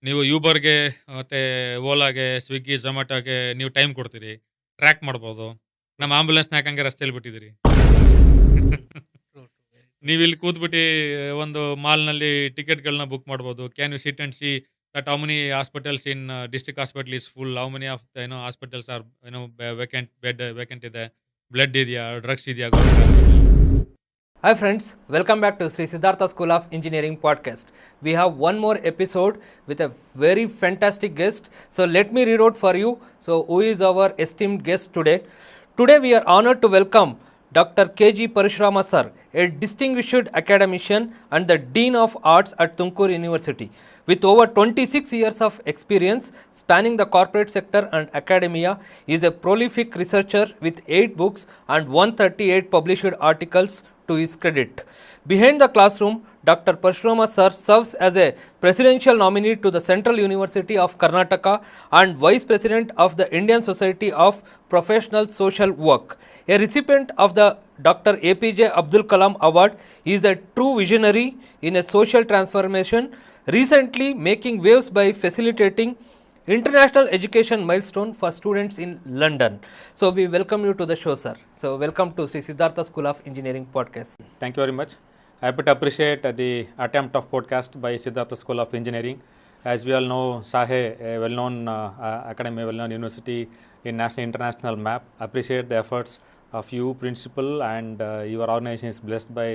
ನೀವು ಯೂಬರ್‌ಗೆ ಮತ್ತೆ ಓಲಾಗೆ, ಸ್ವಿಗ್ಗಿ, ಝೊಮ್ಯಾಟೋಗೆ ನೀವು ಟೈಮ್ ಕೊಡ್ತೀರಿ. ಟ್ರ್ಯಾಕ್ ಮಾಡ್ಬೋದು. ನಮ್ಮ ಆಂಬ್ಯುಲೆನ್ಸ್‌ನ ಯಾಕಂಗೆ ರಸ್ತೆಯಲ್ಲಿ ಬಿಟ್ಟಿದ್ದೀರಿ? ನೀವಿಲ್ಲಿ ಕೂತ್ಬಿಟ್ಟು ಒಂದು ಮಾಲ್‌ನಲ್ಲಿ ಟಿಕೆಟ್‌ಗಳನ್ನ ಬುಕ್ ಮಾಡ್ಬೋದು. Can you sit and see that how many hospitals in district hospital is full, how many of hospitals are vacant bed vacant ಇದೆ. ಬ್ಲಡ್ ಇದೆಯಾ? ಡ್ರಗ್ಸ್ ಇದೆಯಾ ಗವರ್ನಮೆಂಟ್ ಹಾಸ್ಪಿಟಲಲ್ಲಿ? Hi friends, welcome back to Sri Siddhartha School of Engineering podcast. We have one more episode with a very fantastic guest. So let me read out for you. So who is our esteemed guest today? Today we are honored to welcome Dr. K.G. Parashurama sir, a distinguished academician and the Dean of Arts at Tumkur University. With over 26 years of experience spanning the corporate sector and academia, he is a prolific researcher with 8 books and 138 published articles to his credit. Behind the classroom, Dr. Parashurama sir serves as a presidential nominee to the Central University of Karnataka and vice president of the Indian Society of Professional Social Work. A recipient of the Dr. A.P.J. Abdul Kalam Award, he is a true visionary in a social transformation, recently making waves by facilitating international education milestone for students in London. So we welcome you to the show, sir. So welcome to Sri Siddhartha School of Engineering podcast. Thank you very much. Happy to appreciate the attempt of podcast by Siddhartha School of Engineering. As we all know, SAHE, a well-known academy, well-known university in national international map, appreciate the efforts of you, principal, and your organization is blessed by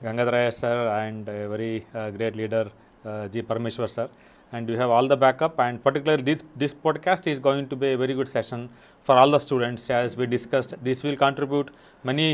Gangadharaya sir and a very great leader, G. Parameshwar sir. And you have all the backup, and particularly this podcast is going to be a very good session for all the students. As we discussed, this will contribute many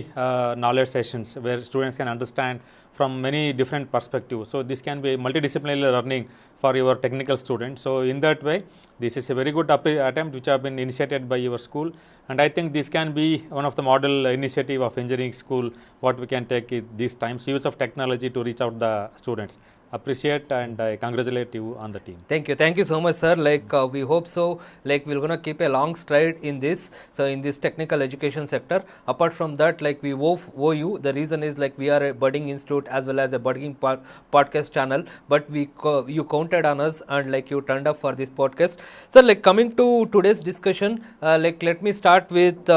knowledge sessions where students can understand from many different perspectives. So this can be multidisciplinary learning for your technical students. So in that way, this is a very good attempt which have been initiated by your school, and I think this can be one of the model initiative of engineering school what we can take at these times, use of technology to reach out the students. Appreciate and I congratulate you on the team. Thank you so much, sir. We hope so. We're gonna keep a long stride in this. So in this technical education sector. Apart from that, we owe you. The reason is we are a budding institute as well as a budding podcast channel. But you counted on us and you turned up for this podcast. So coming to today's discussion, let me start with.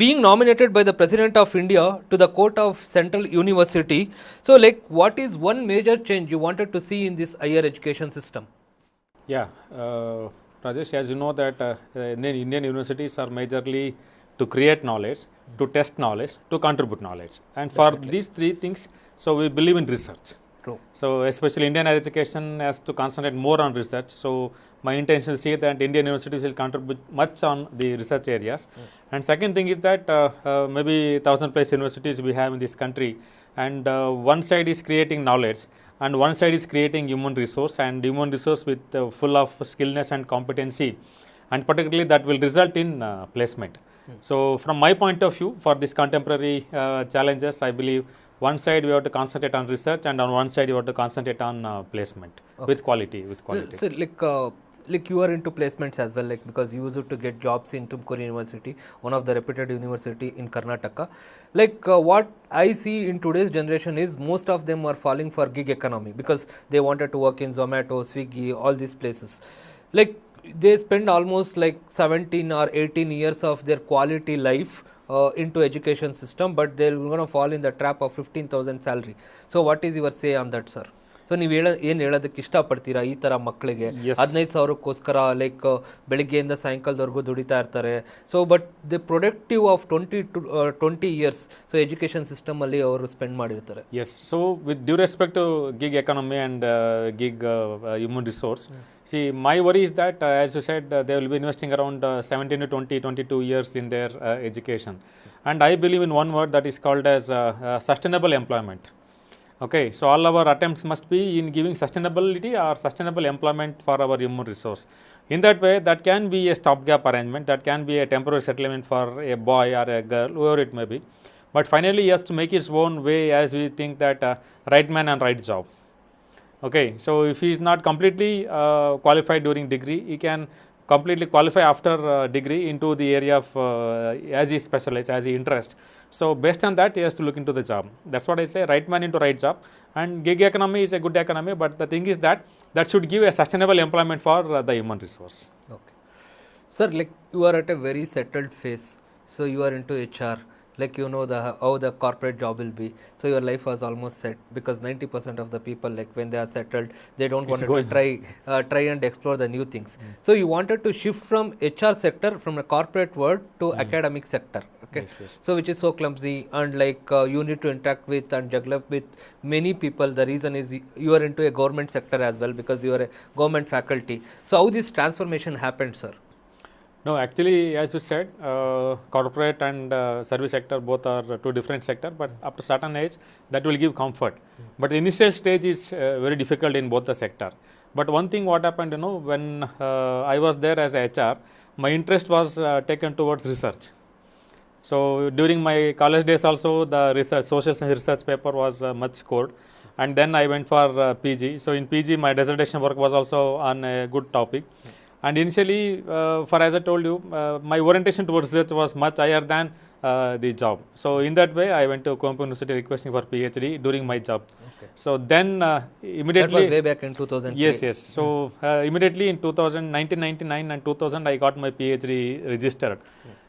Being nominated by the President of India to the Court of Central University. So what is one major change you wanted to see in this higher education system? Yeah, Rajesh, as you know that Indian universities are majorly to create knowledge, to test knowledge, to contribute knowledge. And for these three things, so we believe in research. True. So especially Indian higher education has to concentrate more on research. So my intention is that Indian universities will contribute much on the research areas. And second thing is that maybe 1,000 plus universities we have in this country, and one side is creating knowledge and one side is creating human resource, and human resource with full of skillness and competency, and particularly that will result in placement. So from my point of view, for this contemporary challenges, I believe one side we have to concentrate on research, and on one side you have to concentrate on placement with quality. So you are into placements as well, because you used to get jobs in Tumkur University, one of the reputed university in Karnataka. What I see in today's generation is most of them are falling for gig economy because they wanted to work in Zomato, Swiggy, all these places. They spend almost 17 or 18 years of their quality life into education system, but they're going to fall in the trap of 15,000 salary. So what is your say on that, sir? So ನೀವು ಏನು ಹೇಳೋದಕ್ಕೆ ಇಷ್ಟಪಡ್ತೀರಾ ಈ ಥರ ಮಕ್ಕಳಿಗೆ 15,000ಕ್ಕೋಸ್ಕರ ಬೆಳಿಗ್ಗೆಯಿಂದ ಸಾಯಂಕಾಲದವರೆಗೂ ದುಡಿತಾ ಇರ್ತಾರೆ. So but the productive of 20 years so education ಸಿಸ್ಟಮಲ್ಲಿ ಅವರು ಸ್ಪೆಂಡ್ ಮಾಡಿರ್ತಾರೆ. Yes, so with due respect to gig economy and gig human resource, see my worry is that as you said they will be investing around 17 to 22 years in their education, and I believe in one word that is called as sustainable employment. Okay, so all our attempts must be in giving sustainability or sustainable employment for our human resource. In that way, that can be a stopgap arrangement, that can be a temporary settlement for a boy or a girl, whoever it may be. But finally, he has to make his own way as we think that right man and right job. Okay, so if he is not completely qualified during degree, he can completely qualify after degree into the area of as he specializes, as he interest. So based on that, he has to look into the job. That's what I say, right man into right job. And gig economy is a good economy, but the thing is that should give a sustainable employment for the human resource. Okay. Sir, like you are at a very settled phase, so you are into HR, like you know how the corporate job will be. So your life was almost set, because 90% of the people, like when they are settled, they don't want to try and explore the new things. So you wanted to shift from HR sector, from a corporate world to academic sector. Okay. Yes. So which is so clumsy, and like you need to interact with and juggle up with many people. The reason is you are into a government sector as well, because you are a government faculty. So how this transformation happened, sir? No, actually, as you said, corporate and service sector both are two different sectors, but up to certain age, that will give comfort. But the initial stage is very difficult in both the sector. But one thing what happened, when I was there as a HR, my interest was taken towards research. So during my college days also, the research, social science research paper was much scored. And then I went for PG. So in PG, my dissertation work was also on a good topic. And initially, as I told you, my orientation towards research was much higher than the job. So in that way, I went to Tumkur University requesting for PhD during my job. Okay. So then immediately... That was way back in 2003. Yes. So immediately in 1999 and 2000, I got my PhD registered.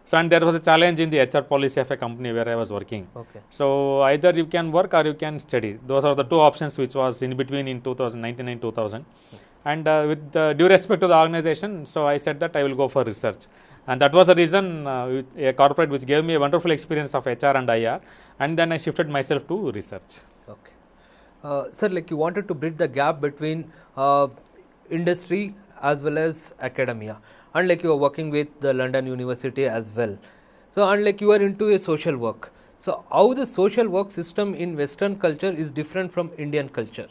So and there was a challenge in the HR policy of a company where I was working. Okay. So either you can work or you can study. Those are the two options which was in between in 1999-2000. And with due respect to the organization, so I said that I will go for research. And that was the reason a corporate which gave me a wonderful experience of HR and IR. And then I shifted myself to research. Okay. Sir, like you wanted to bridge the gap between industry as well as academia. And like you are working with the London University as well. So, and like you are into a social work. So, how the social work system in Western culture is different from Indian culture?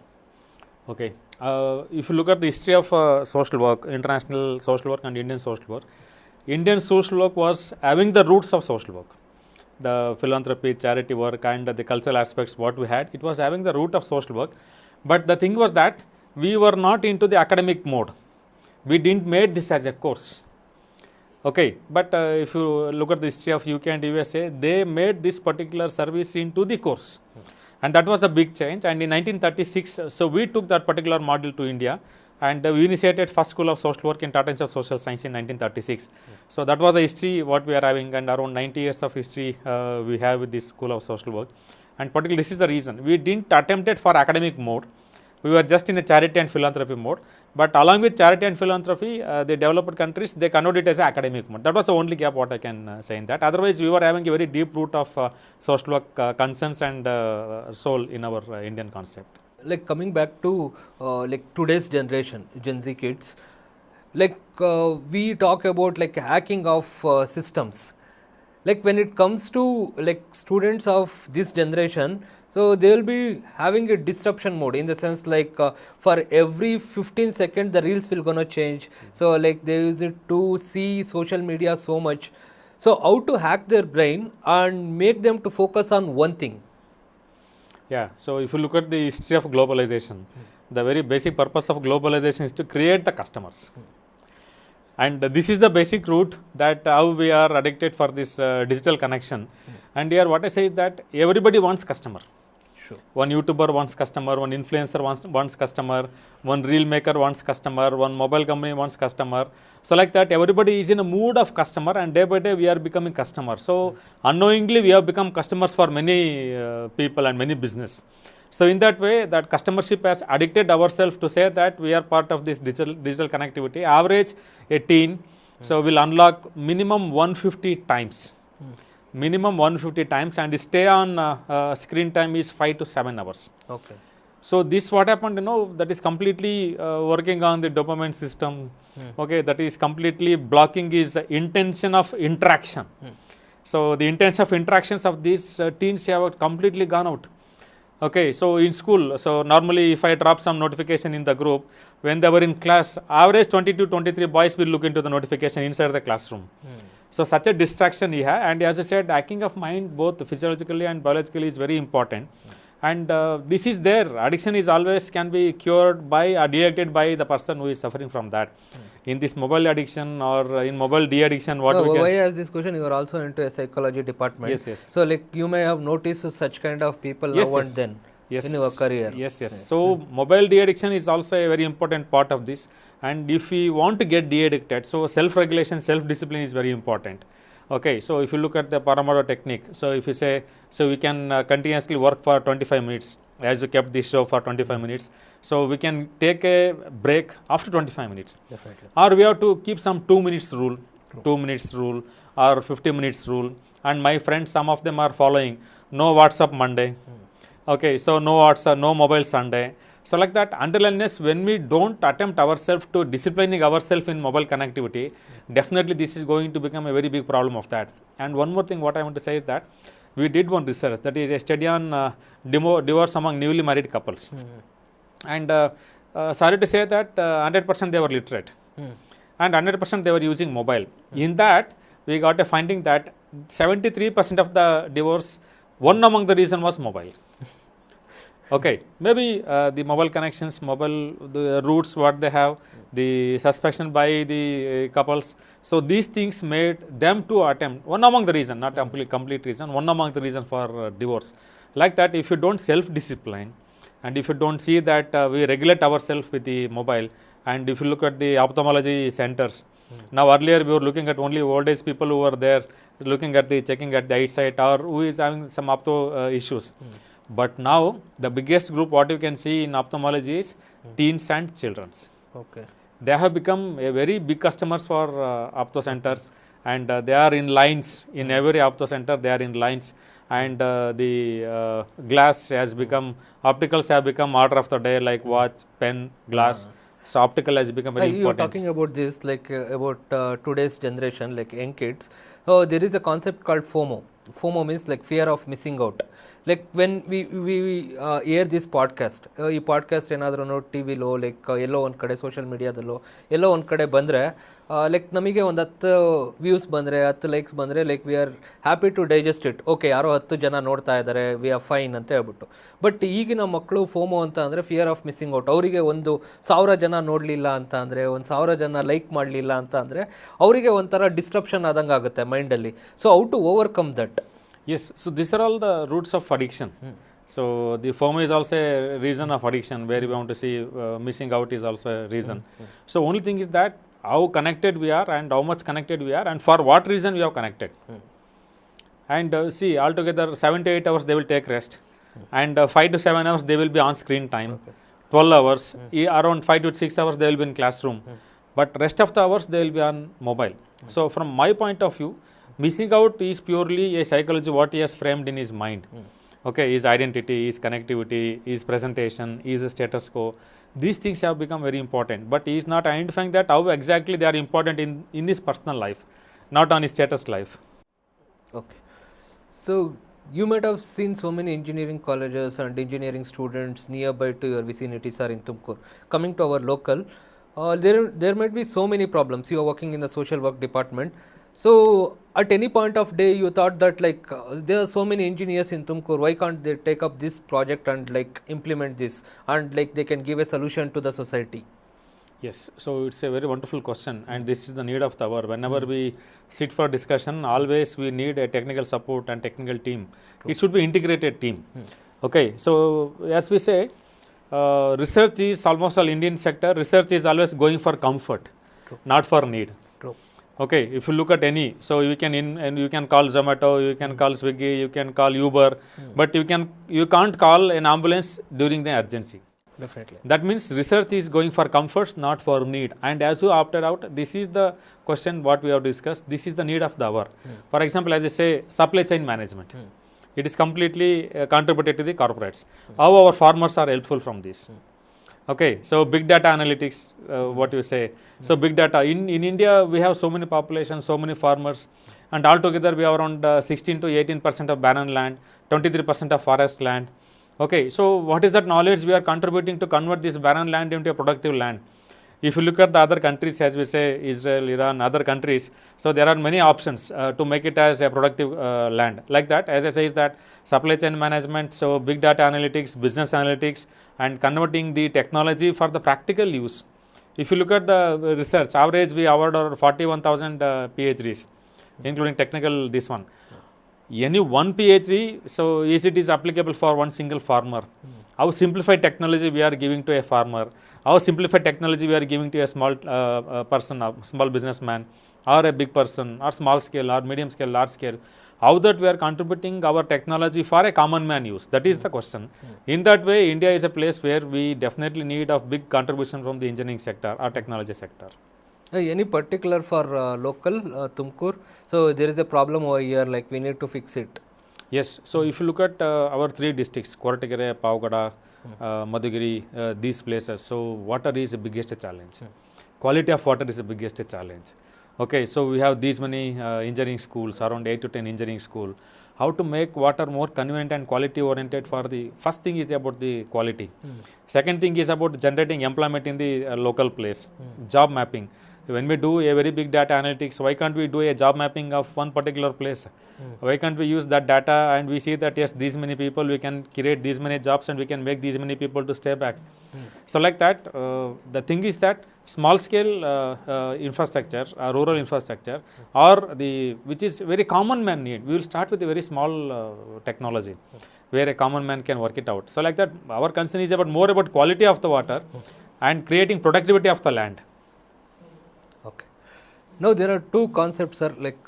Okay. If you look at the history of social work, international social work and Indian social work was having the roots of social work. The philanthropy, charity work and the cultural aspects what we had, it was having the root of social work. But the thing was that we were not into the academic mode. We didn't make this as a course. Okay, but if you look at the history of UK and USA, they made this particular service into the course. And that was a big change. And in 1936, so we took that particular model to India, and we initiated first school of social work in Tata Institute of Social Science in 1936. So that was the history what we are having, and around 90 years of history we have with this school of social work. And particularly this is the reason we didn't attempt it for academic mode. We were just in a charity and philanthropy mode. But along with charity and philanthropy, the developed countries, they convert it as an academic mode. That was the only gap what I can say in that. Otherwise, we were having a very deep root of social work concerns and soul in our Indian concept. Like coming back to like today's generation, Gen Z kids, like we talk about like hacking of systems. Like when it comes to like students of this generation, so they will be having a disruption mode, in the sense like for every 15 seconds the reels will gonna change. So like they use it to see social media so much. So how to hack their brain and make them to focus on one thing? Yeah, so if you look at the history of globalization, the very basic purpose of globalization is to create the customers. And this is the basic root that how we are addicted for this digital connection. And here what I say is that everybody wants customer. Sure. One YouTuber wants customer, one influencer wants customer, one reel maker wants customer, one mobile company wants customer. So like that, everybody is in a mood of customer, and day by day we are becoming customers. So unknowingly we have become customers for many people and many business. So in that way, that customership has addicted ourselves to say that we are part of this digital connectivity. Average a teen, so will unlock minimum 150 times. Minimum 150 times, and stay on screen time is 5 to 7 hours. Okay. So this what happened, that is completely working on the dopamine system. Okay, that is completely blocking his intention of interaction. So the intention of interactions of these teens have completely gone out. Okay, so in school, so normally if I drop some notification in the group, when they were in class, average 20 to 23 boys will look into the notification inside the classroom. So such a distraction he had, and as I said, hacking of mind both physiologically and biologically is very important. And this is there. Addiction is always can be cured by or detected by the person who is suffering from that. In this mobile addiction or in mobile de-addiction, what No, we can... why I ask this question? You are also into a psychology department. Yes, yes. So like you may have noticed such kind of people Yes, now yes. and then Yes, in your career. Yes, yes. So mobile de-addiction is also a very important part of this. And if we want to get de-addicted, so self-regulation, self-discipline is very important. Okay, so if you look at the Parashurama technique, so if you say, so we can continuously work for 25 minutes, as we kept this show for 25 minutes, so we can take a break after 25 minutes. Definitely. Or we have to keep some 2 minutes rule, 2 minutes rule, or 50 minutes rule. And my friends, some of them are following no WhatsApp Monday. Okay, so no WhatsApp, no mobile Sunday. So like that, until unless when we don't attempt ourselves to disciplining ourselves in mobile connectivity, definitely this is going to become a very big problem of that. And one more thing what I want to say is that we did one research, that is a study on divorce among newly married couples. And sorry to say that 100% they were literate. And 100% they were using mobile. In that, we got a finding that 73% of the divorce, one among the reason was mobile. Okay, maybe the mobile connections, the routes what they have, the suspicion by the couples. So these things made them to attempt, one among the reason, not complete reason, one among the reason for divorce. Like that, if you don't self-discipline and if you don't see that we regulate ourselves with the mobile, and if you look at the ophthalmology centers, now earlier we were looking at only old age people who were there, looking at the, checking at the eyesight or who is having some opto issues. But now, the biggest group what you can see in ophthalmology is teens and children. Okay. They have become a very big customers for opto centers, and they are in lines in every opto center. They are in lines, and the glass has become, opticals have become order of the day, like watch, pen, glass. So optical has become very important. You are talking about this like about today's generation, like young kids. Oh, there is a concept called FOMO. FOMO means like fear of missing out. Like when we hear this podcast, ಈ podcast ಏನಾದ್ರೂ ಟಿವಿಲೋ like ಎಲ್ಲೋ ಒಂದು ಕಡೆ social ಮೀಡಿಯಾದಲ್ಲೋ ಎಲ್ಲೋ ಒಂದು ಕಡೆ ಬಂದರೆ like ನಮಗೆ ಒಂದು 10 views ಬಂದರೆ 10 ಲೈಕ್ಸ್ ಬಂದರೆ like we are happy to digest it. Okay, ಯಾರೋ 10 ಜನ ನೋಡ್ತಾ ಇದ್ದಾರೆ, ವಿ ಆರ್ ಫೈನ್ ಅಂತ ಹೇಳ್ಬಿಟ್ಟು. ಬಟ್ ಈಗಿನ ಮಕ್ಕಳು ಫೋಮೋ ಅಂತ ಅಂದರೆ ಫಿಯರ್ ಆಫ್ ಮಿಸ್ಸಿಂಗ್ ಔಟ್. ಅವರಿಗೆ 1,000 ಜನ ನೋಡಲಿಲ್ಲ ಅಂತ ಅಂದರೆ, 1,000 ಜನ ಲೈಕ್ ಮಾಡಲಿಲ್ಲ ಅಂತ ಅಂದರೆ ಅವರಿಗೆ ಒಂಥರ ಡಿಸ್ಟ್ರಪ್ಷನ್ ಆದಂಗೆ ಆಗುತ್ತೆ ಮೈಂಡಲ್ಲಿ. So how to overcome that? Yes, so these are all the roots of addiction. So the FOMO is also a reason of addiction, where we want to see missing out is also a reason. So only thing is that how connected we are and how much connected we are and for what reason we are connected. And see, altogether 7 to 8 hours they will take rest, and 5 to 7 hours they will be on screen time. 12 hours, around 5 to 6 hours they will be in classroom, but rest of the hours they will be on mobile. So from my point of view, missing out is purely a psychology what he has framed in his mind. Okay, his identity, his connectivity, his presentation, his status quo. These things have become very important, but he is not identifying that how exactly they are important in his personal life, not on his status life. Okay, so you might have seen so many engineering colleges and engineering students nearby to your vicinities are in Tumkur. Coming to our local, there might be so many problems. You are working in the social work department. So at any point of day you thought that like there are so many engineers in Tumkur, why can't they take up this project and like implement this and like they can give a solution to the society? Yes, so it's a very wonderful question, and this is the need of the hour. Whenever we sit for discussion, always we need a technical support and technical team. It should be integrated team. Okay, so as we say, research is almost all Indian sector. Research is always going for comfort, not for need. Okay, if you look at any, so you can call Zomato, you can call Swiggy, you can call Uber, but you can't call an ambulance during the urgency. Definitely. That means research is going for comforts, not for need. And as you opted out, this is the question what we have discussed. This is the need of the hour. For example, as I say, supply chain management. It is completely contributed to the corporates. How our farmers are helpful from this. Okay, so big data analytics, what you say. So big data, in India we have so many population, so many farmers, and altogether we have around 16 to 18% of barren land, 23% of forest land. Okay, so what is that knowledge we are contributing to convert this barren land into a productive land? If you look at the other countries, as we say, Israel, Iran, other countries, so there are many options to make it as a productive land. Like that, as I say, is that supply chain management, so big data analytics, business analytics, and converting the technology for the practical use. If you look at the research, average we award over 41,000 PhDs, including technical this one. Any one PhD, so is it is applicable for one single farmer? How simplified technology we are giving to a farmer? How simplified technology we are giving to a small person, a small businessman, or a big person, or small scale, or medium scale, large scale? How that we are contributing our technology for a common man use? That is the question. In that way, India is a place where we definitely need a big contribution from the engineering sector or technology sector. Any particular for local Tumkur? So there is a problem over here, like we need to fix it. Yes. So if you look at our three districts, Korategere, Pavagada, Madhugiri, these places, so water is the biggest challenge. Quality of water is the biggest challenge. Okay, so we have these many engineering schools, around 8 to 10 engineering schools. How to make water more convenient and quality oriented for the, first thing is about the quality. Second thing is about generating employment in the local place, job mapping. When we do a very big data analytics, why can't we do a job mapping of one particular place? Why can't we use that data and we see that yes, these many people, we can create these many jobs and we can make these many people to stay back. So like that, the thing is that small scale infrastructure, rural infrastructure, or the which is very common man need. We will start with a very small technology where a common man can work it out. So like that, our concern is about more about quality of the water and creating productivity of the land. Okay. Now there are two concepts, sir, like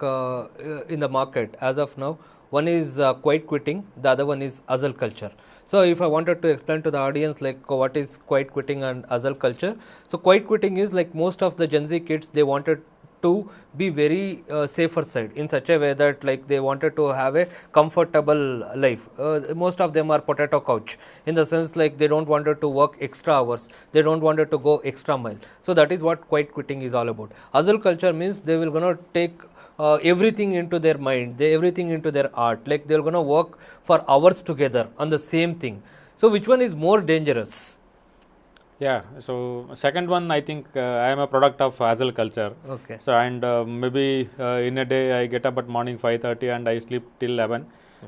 in the market as of now. One is quiet quitting, the other one is hustle culture. So if I wanted to explain to the audience like what is quiet quitting and hustle culture. So quiet quitting is like most of the Gen Z kids, they wanted to be very safer side in such a way that like they wanted to have a comfortable life. Most of them are potato couch in the sense like they don't wanted to work extra hours, they don't wanted to go extra mile. So that is what quiet quitting is all about. Hustle culture means they will gonna take everything into their mind, everything into their art, like they're gonna work for hours together on the same thing. So which one is more dangerous? Yeah, so second one, I think I am a product of hustle culture. Okay. So and maybe in a day I get up at morning 5:30 and I sleep till 11.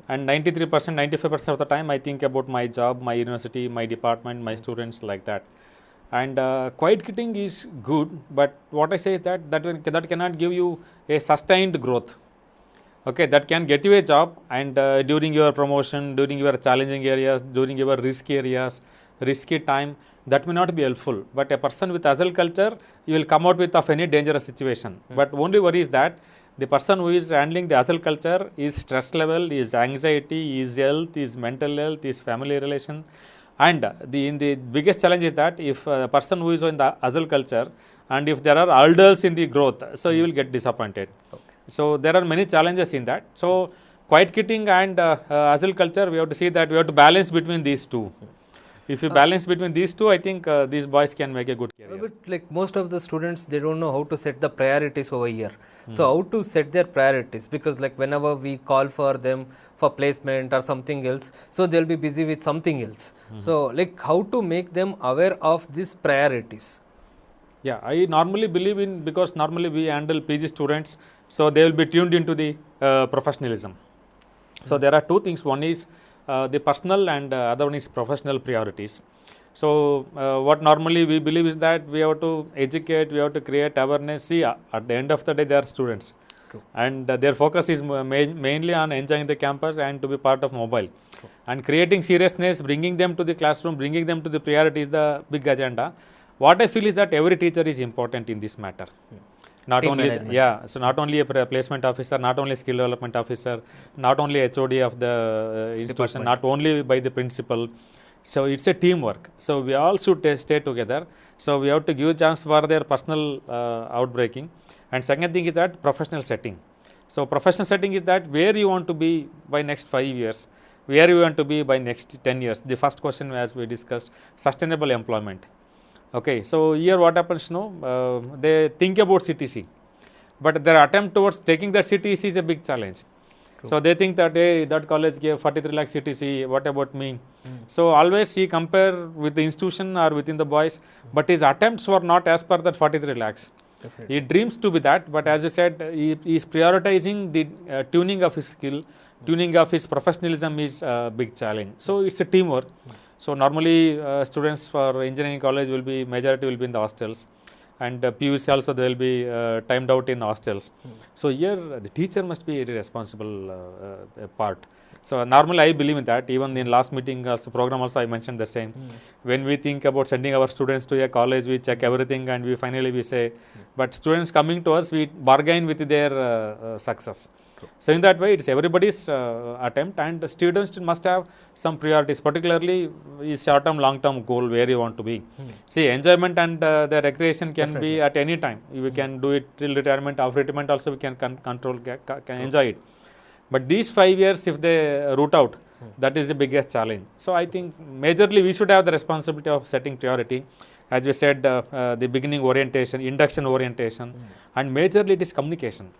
And 93%, 95% of the time I think about my job, my university, my department, my students, like that. And quiet quitting is good, but what I say is that cannot give you a sustained growth. Okay, that can get you a job, and during your promotion, during your challenging areas, during your risky areas, risky time, that may not be helpful. But a person with hustle culture, you will come out with of any dangerous situation. But only worry is that the person who is handling the hustle culture is stress level, is anxiety, is health, is mental health, is family relation. And the biggest challenge is that if a person who is in the hustle culture and if there are hurdles in the growth, so you will get disappointed. Okay. So there are many challenges in that. So quiet quitting and hustle culture, we have to see that we have to balance between these two. If you balance between these two, I think these boys can make a good career. But like most of the students, they don't know how to set the priorities over here. So how to set their priorities? Because like whenever we call for them for placement or something else, so they'll be busy with something else. So like how to make them aware of these priorities? Yeah, I normally believe in, because normally we handle PG students, so they will be tuned into the professionalism. So there are two things. One is the personal and other one is professional priorities. So what normally we believe is that we have to educate, we have to create awareness. See, at the end of the day, they are students. True. And their focus is mainly on enjoying the campus and to be part of mobile. True. And creating seriousness, bringing them to the classroom, bringing them to the priority is the big agenda. What I feel is that every teacher is important in this matter. Not Team only, management. yeah, so not only a placement officer, not only skill development officer, not only HOD of the institution, not only by the principal. So it's a teamwork. So we all should stay together. So we have to give a chance for their personal outbreaking. And second thing is that professional setting. So professional setting is that where you want to be by next 5 years, where you want to be by next 10 years. The first question, as we discussed, sustainable employment. Okay, so here what happens, they think about CTC, but their attempt towards taking that CTC is a big challenge. So they think that, hey, that college gave 43 lakh CTC, what about me? So always he compare with the institution or within the boys, but his attempts were not as per that 43 lakhs. Definitely. He dreams to be that, but as you said, he is prioritizing the tuning of his skill, tuning of his professionalism is a big challenge. So it's a teamwork. So normally students for engineering college will be, majority will be in the hostels, and PUC also they will be timed out in hostels. So here the teacher must be a responsible part. So normally I believe in that. Even in last meeting program also I mentioned the same. When we think about sending our students to a college, we check everything and we finally we say, but students coming to us, we bargain with their success. So in that way, it's everybody's attempt, and the students must have some priorities, particularly is short-term, long-term goal where you want to be. See, enjoyment and the recreation can be at any time. We can do it till retirement. After retirement also we can control, can enjoy it. But these 5 years, if they root out, that is the biggest challenge. So I think majorly we should have the responsibility of setting priority. As we said, the beginning orientation, induction orientation, and majorly it is communication.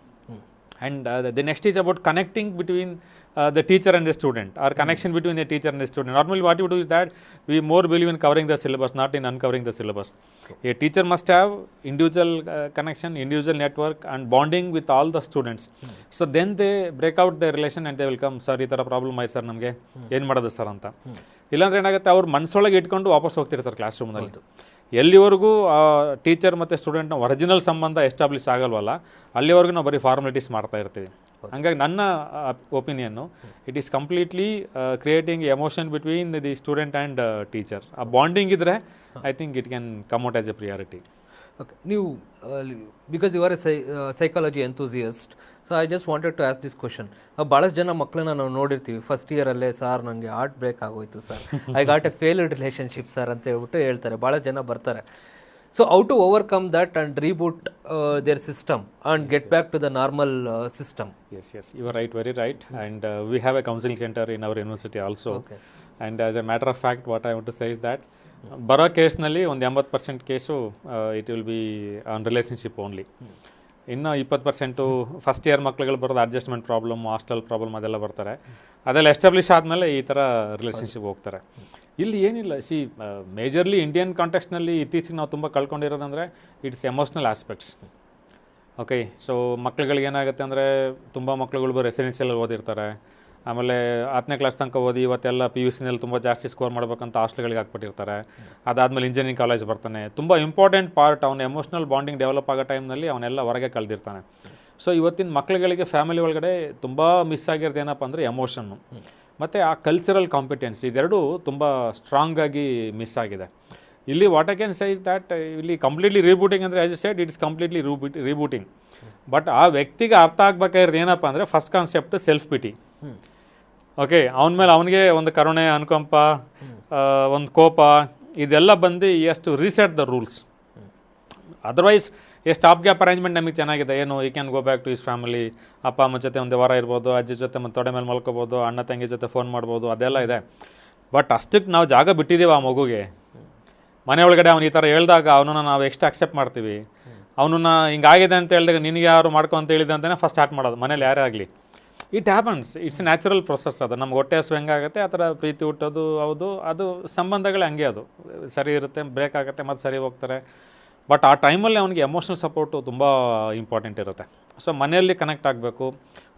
And the next is about connecting between the teacher and the student, or connection between the teacher and the student. Normally what you do is that we more believe in covering the syllabus, not in uncovering the syllabus. A teacher must have individual connection, individual network, and bonding with all the students. So then they break out their relation and they will come, sir, ಈ ಥರ problem ಆಯ್ತು sir, ನಮಗೆ ಏನು ಮಾಡೋದು sir ಅಂತ. ಇಲ್ಲಾಂದ್ರೆ ಏನಾಗುತ್ತೆ, ಅವ್ರು ಮನಸ್ಸೊಳಗೆ ಇಟ್ಕೊಂಡು ವಾಪಸ್ ಹೋಗ್ತಿರ್ತಾರೆ ಕ್ಲಾಸ್ ರೂಮ್ನಲ್ಲಿ. ಎಲ್ಲಿವರೆಗೂ ಟೀಚರ್ ಮತ್ತು ಸ್ಟೂಡೆಂಟ್ನ ಒರಿಜಿನಲ್ ಸಂಬಂಧ ಎಸ್ಟಾಬ್ಲಿಷ್ ಆಗಲ್ವಲ್ಲ, ಅಲ್ಲಿವರೆಗೂ ನಾವು ಬರೀ ಫಾರ್ಮಾಲಿಟೀಸ್ ಮಾಡ್ತಾ ಇರ್ತೀವಿ. ಹಂಗಾಗಿ ನನ್ನ opinion, it is completely creating emotion between the student and teacher. ಆ ಬಾಂಡಿಂಗ್ ಇದ್ದರೆ I think it can come out as a priority. Okay, ನೀವು because you are a psychology enthusiast, so I just wanted to ask this question. ಭಾಳಷ್ಟು ಜನ ಮಕ್ಕಳನ್ನ ನಾವು ನೋಡಿರ್ತೀವಿ, first ಇಯರಲ್ಲೇ sir ನನಗೆ ಹಾರ್ಟ್ ಬ್ರೇಕ್ ಆಗೋಯ್ತು sir, I got a failed relationship sir ಅಂತ ಹೇಳ್ಬಿಟ್ಟು ಹೇಳ್ತಾರೆ. ಭಾಳಷ್ಟು ಜನ ಬರ್ತಾರೆ. So how to overcome that and reboot their system and get back to the normal system? Yes, you are right, very right. And we have a counseling center in our university also. Okay. And as a matter of fact, what I want to say is that ಬರೋ ಕೇಸ್ನಲ್ಲಿ ಒಂದು 80% case it will be on relationship only. ಇನ್ನು 20% first year ಮಕ್ಳುಗಳು ಬರೋದು adjustment problem, hostel problem ಅದೆಲ್ಲ ಬರ್ತಾರೆ. ಅದೆಲ್ಲ establish ಆದಮೇಲೆ ಈ ಥರ ರಿಲೇಷನ್ಶಿಪ್ ಹೋಗ್ತಾರೆ. ಇಲ್ಲಿ ಏನಿಲ್ಲ, ಸಿ ಮೇಜರ್ಲಿ ಇಂಡಿಯನ್ ಕಾಂಟೆಕ್ಸ್ನಲ್ಲಿ ಇತ್ತೀಚೆಗೆ ನಾವು ತುಂಬ ಕಳ್ಕೊಂಡಿರೋದಂದರೆ it's emotional aspects. Okay, so ಮಕ್ಳುಗಳಿಗೆ ಏನಾಗುತ್ತೆ ಅಂದರೆ, ತುಂಬ ಮಕ್ಳುಗಳು ರೆಸಿಡೆನ್ಷಿಯಲ್ ಓದಿರ್ತಾರೆ, ಆಮೇಲೆ 10ನೇ ಕ್ಲಾಸ್ ತನಕ ಓದಿ ಇವತ್ತೆಲ್ಲ PUCನಲ್ಲಿ ತುಂಬ ಜಾಸ್ತಿ ಸ್ಕೋರ್ ಮಾಡ್ಬೇಕಂತ ಹಾಸ್ಟೆಲ್ಗಳಿಗೆ ಹಾಕ್ಬಿಟ್ಟಿರ್ತಾರೆ. ಅದಾದಮೇಲೆ ಇಂಜಿನಿಯರಿಂಗ್ ಕಾಲೇಜ್ ಬರ್ತಾನೆ. ತುಂಬ ಇಂಪಾರ್ಟೆಂಟ್ ಪಾರ್ಟ್ ಅವನ ಎಮೋಷ್ನಲ್ ಬಾಂಡಿಂಗ್ ಡೆವಲಪ್ ಆಗೋ ಟೈಮ್ನಲ್ಲಿ ಅವನೆಲ್ಲ ಹೊರಗೆ ಕಳೆದಿರ್ತಾನೆ. ಸೊ ಇವತ್ತಿನ ಮಕ್ಳುಗಳಿಗೆ ಫ್ಯಾಮಿಲಿ ಒಳಗಡೆ ತುಂಬ ಮಿಸ್ ಆಗಿರೋದು ಏನಪ್ಪ ಅಂದರೆ ಎಮೋಷನ್ನು ಮತ್ತು ಆ ಕಲ್ಚರಲ್ ಕಾಂಪಿಟೆನ್ಸ್, ಇದೆರಡು ತುಂಬ ಸ್ಟ್ರಾಂಗಾಗಿ ಮಿಸ್ ಆಗಿದೆ. ಇಲ್ಲಿ what I can say is that ಇಲ್ಲಿ ಕಂಪ್ಲೀಟ್ಲಿ ರೀಬೂಟಿಂಗ್ ಅಂದರೆ, as you said, it's completely rebooting. But ಆ ವ್ಯಕ್ತಿಗೆ ಅರ್ಥ ಆಗಬೇಕಾಗಿರೋದು ಏನಪ್ಪ ಅಂದರೆ, first concept self pity. Okay, ಅವನ ಮೇಲೆ ಅವನಿಗೆ ಒಂದು ಕರುಣೆ, ಅನುಕಂಪ, ಒಂದು ಕೋಪ, ಇದೆಲ್ಲ ಬಂದು ಎಷ್ಟು reset the rules. Otherwise stop gap arrangement ನಮಗೆ ಚೆನ್ನಾಗಿದೆ. ಏನು, he can go back to his family, ಅಪ್ಪ ಅಮ್ಮ ಜೊತೆ ಒಂದು ವಾರ ಇರ್ಬೋದು, ಅಜ್ಜಿ ಜೊತೆ ಒಂದು ತೊಡೆ ಮೇಲೆ ಮಲ್ಕೋಬೋದು, ಅಣ್ಣ ತಂಗಿ ಜೊತೆ ಫೋನ್ ಮಾಡ್ಬೋದು, ಅದೆಲ್ಲ ಇದೆ. ಬಟ್ ಅಷ್ಟಕ್ಕೆ ನಾವು ಜಾಗ ಬಿಟ್ಟಿದ್ದೀವಿ ಆ ಮಗುಗೆ. ಮನೆ ಒಳಗಡೆ ಅವ್ನು ಈ ಥರ ಹೇಳ್ದಾಗ ಅವನನ್ನು ನಾವು ಎಷ್ಟು ಅಕ್ಸೆಪ್ಟ್ ಮಾಡ್ತೀವಿ. ಅವನನ್ನ ಹಿಂಗಾಗಿದೆ ಅಂತ ಹೇಳಿದಾಗ ನಿನಗೆ ಯಾರು ಮಾಡ್ಕೊ ಅಂತ ಹೇಳಿದೆ ಅಂತಲೇ ಫಸ್ಟ್ ಸ್ಟಾರ್ಟ್ ಮಾಡೋದು, ಮನೇಲಿ ಯಾರೇ ಆಗಲಿ. It happens, it's A natural process. ಅದು ನಮ್ಗೆ ಹೊಟ್ಟೆ ಹಸು ಹೆಂಗಾಗುತ್ತೆ ಆ ಥರ ಪ್ರೀತಿ ಹುಟ್ಟೋದು, ಹೌದು, ಅದು ಸಂಬಂಧಗಳೇ ಹಂಗೆ, ಅದು ಸರಿ ಇರುತ್ತೆ, ಬ್ರೇಕ್ ಆಗುತ್ತೆ, ಮತ್ತು ಸರಿ ಹೋಗ್ತಾರೆ. ಬಟ್ ಆ ಟೈಮಲ್ಲಿ ಅವನಿಗೆ ಎಮೋಷ್ನಲ್ ಸಪೋರ್ಟು ತುಂಬ ಇಂಪಾರ್ಟೆಂಟ್ ಇರುತ್ತೆ. ಸೊ ಮನೆಯಲ್ಲಿ ಕನೆಕ್ಟ್ ಆಗಬೇಕು,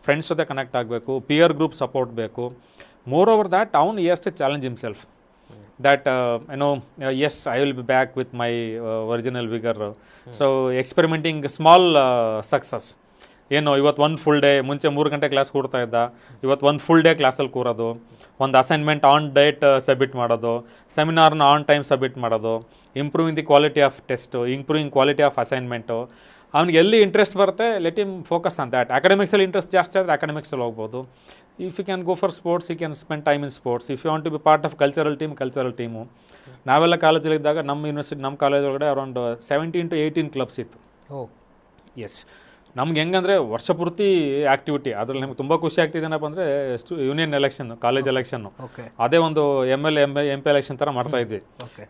ಫ್ರೆಂಡ್ಸ್ ಜೊತೆ ಕನೆಕ್ಟ್ ಆಗಬೇಕು, ಪಿಯರ್ ಗ್ರೂಪ್ ಸಪೋರ್ಟ್ ಬೇಕು. ಮೋರ್ ಓವರ್ ದ್ಯಾಟ್ ಅವನು has to challenge himself that yes I will be back with my original vigour. So experimenting small success. ಏನು, ಇವತ್ತು ಒಂದು ಫುಲ್ ಡೇ, ಮುಂಚೆ 3 ಗಂಟೆ ಕ್ಲಾಸ್ ಕೂರ್ತಾ ಇದ್ದ, ಇವತ್ತು ಒಂದು ಫುಲ್ ಡೇ ಕ್ಲಾಸಲ್ಲಿ ಕೂರೋದು, ಒಂದು ಅಸೈನ್ಮೆಂಟ್ ಆನ್ ಡೇಟ್ ಸಬ್ಮಿಟ್ ಮಾಡೋದು, ಸೆಮಿನಾರ್ನ ಆನ್ ಟೈಮ್ ಸಬ್ಮಿಟ್ ಮಾಡೋದು, improving the quality of test, improving quality of assignment. ಅವ್ನಿಗೆ ಎಲ್ಲಿ ಇಂಟ್ರೆಸ್ಟ್ ಬರುತ್ತೆ, let him focus on that. ಅಕಾಡೆಮಿಕ್ಸಲ್ಲಿ ಇಂಟ್ರೆಸ್ಟ್ ಜಾಸ್ತಿ ಆದರೆ ಅಕಾಡೆಮಿಕ್ಸಲ್ಲಿ ಹೋಗ್ಬೋದು. If you can go for sports, you can spend time in sports. If you want to be part of cultural team. ನಾವೆಲ್ಲ ಕಾಲೇಜಲ್ಲಿದ್ದಾಗ ನಮ್ಮ ಯೂನಿವರ್ಸಿಟಿ, ನಮ್ಮ ಕಾಲೇಜ್ ಒಳಗಡೆ ಅರೌಂಡ್ 17 to 18 ಕ್ಲಬ್ಸ್ ಇತ್ತು. ಎಸ್, ನಮ್ಗೆ ಹೆಂಗಂದರೆ ವರ್ಷ ಪೂರ್ತಿ ಆ್ಯಕ್ಟಿವಿಟಿ ಅದ್ರಲ್ಲಿ ನಮ್ಗೆ ತುಂಬ ಖುಷಿ ಆಗ್ತಿದ್ದೇನಪ್ಪ ಅಂದರೆ ಯೂನಿಯನ್ ಎಲೆಕ್ಷನ್, ಕಾಲೇಜ್ ಎಲೆಕ್ಷನ್ನು, ಅದೇ ಒಂದು MP ಎಲೆಕ್ಷನ್ ಥರ ಮಾಡ್ತಾ ಇದ್ವಿ.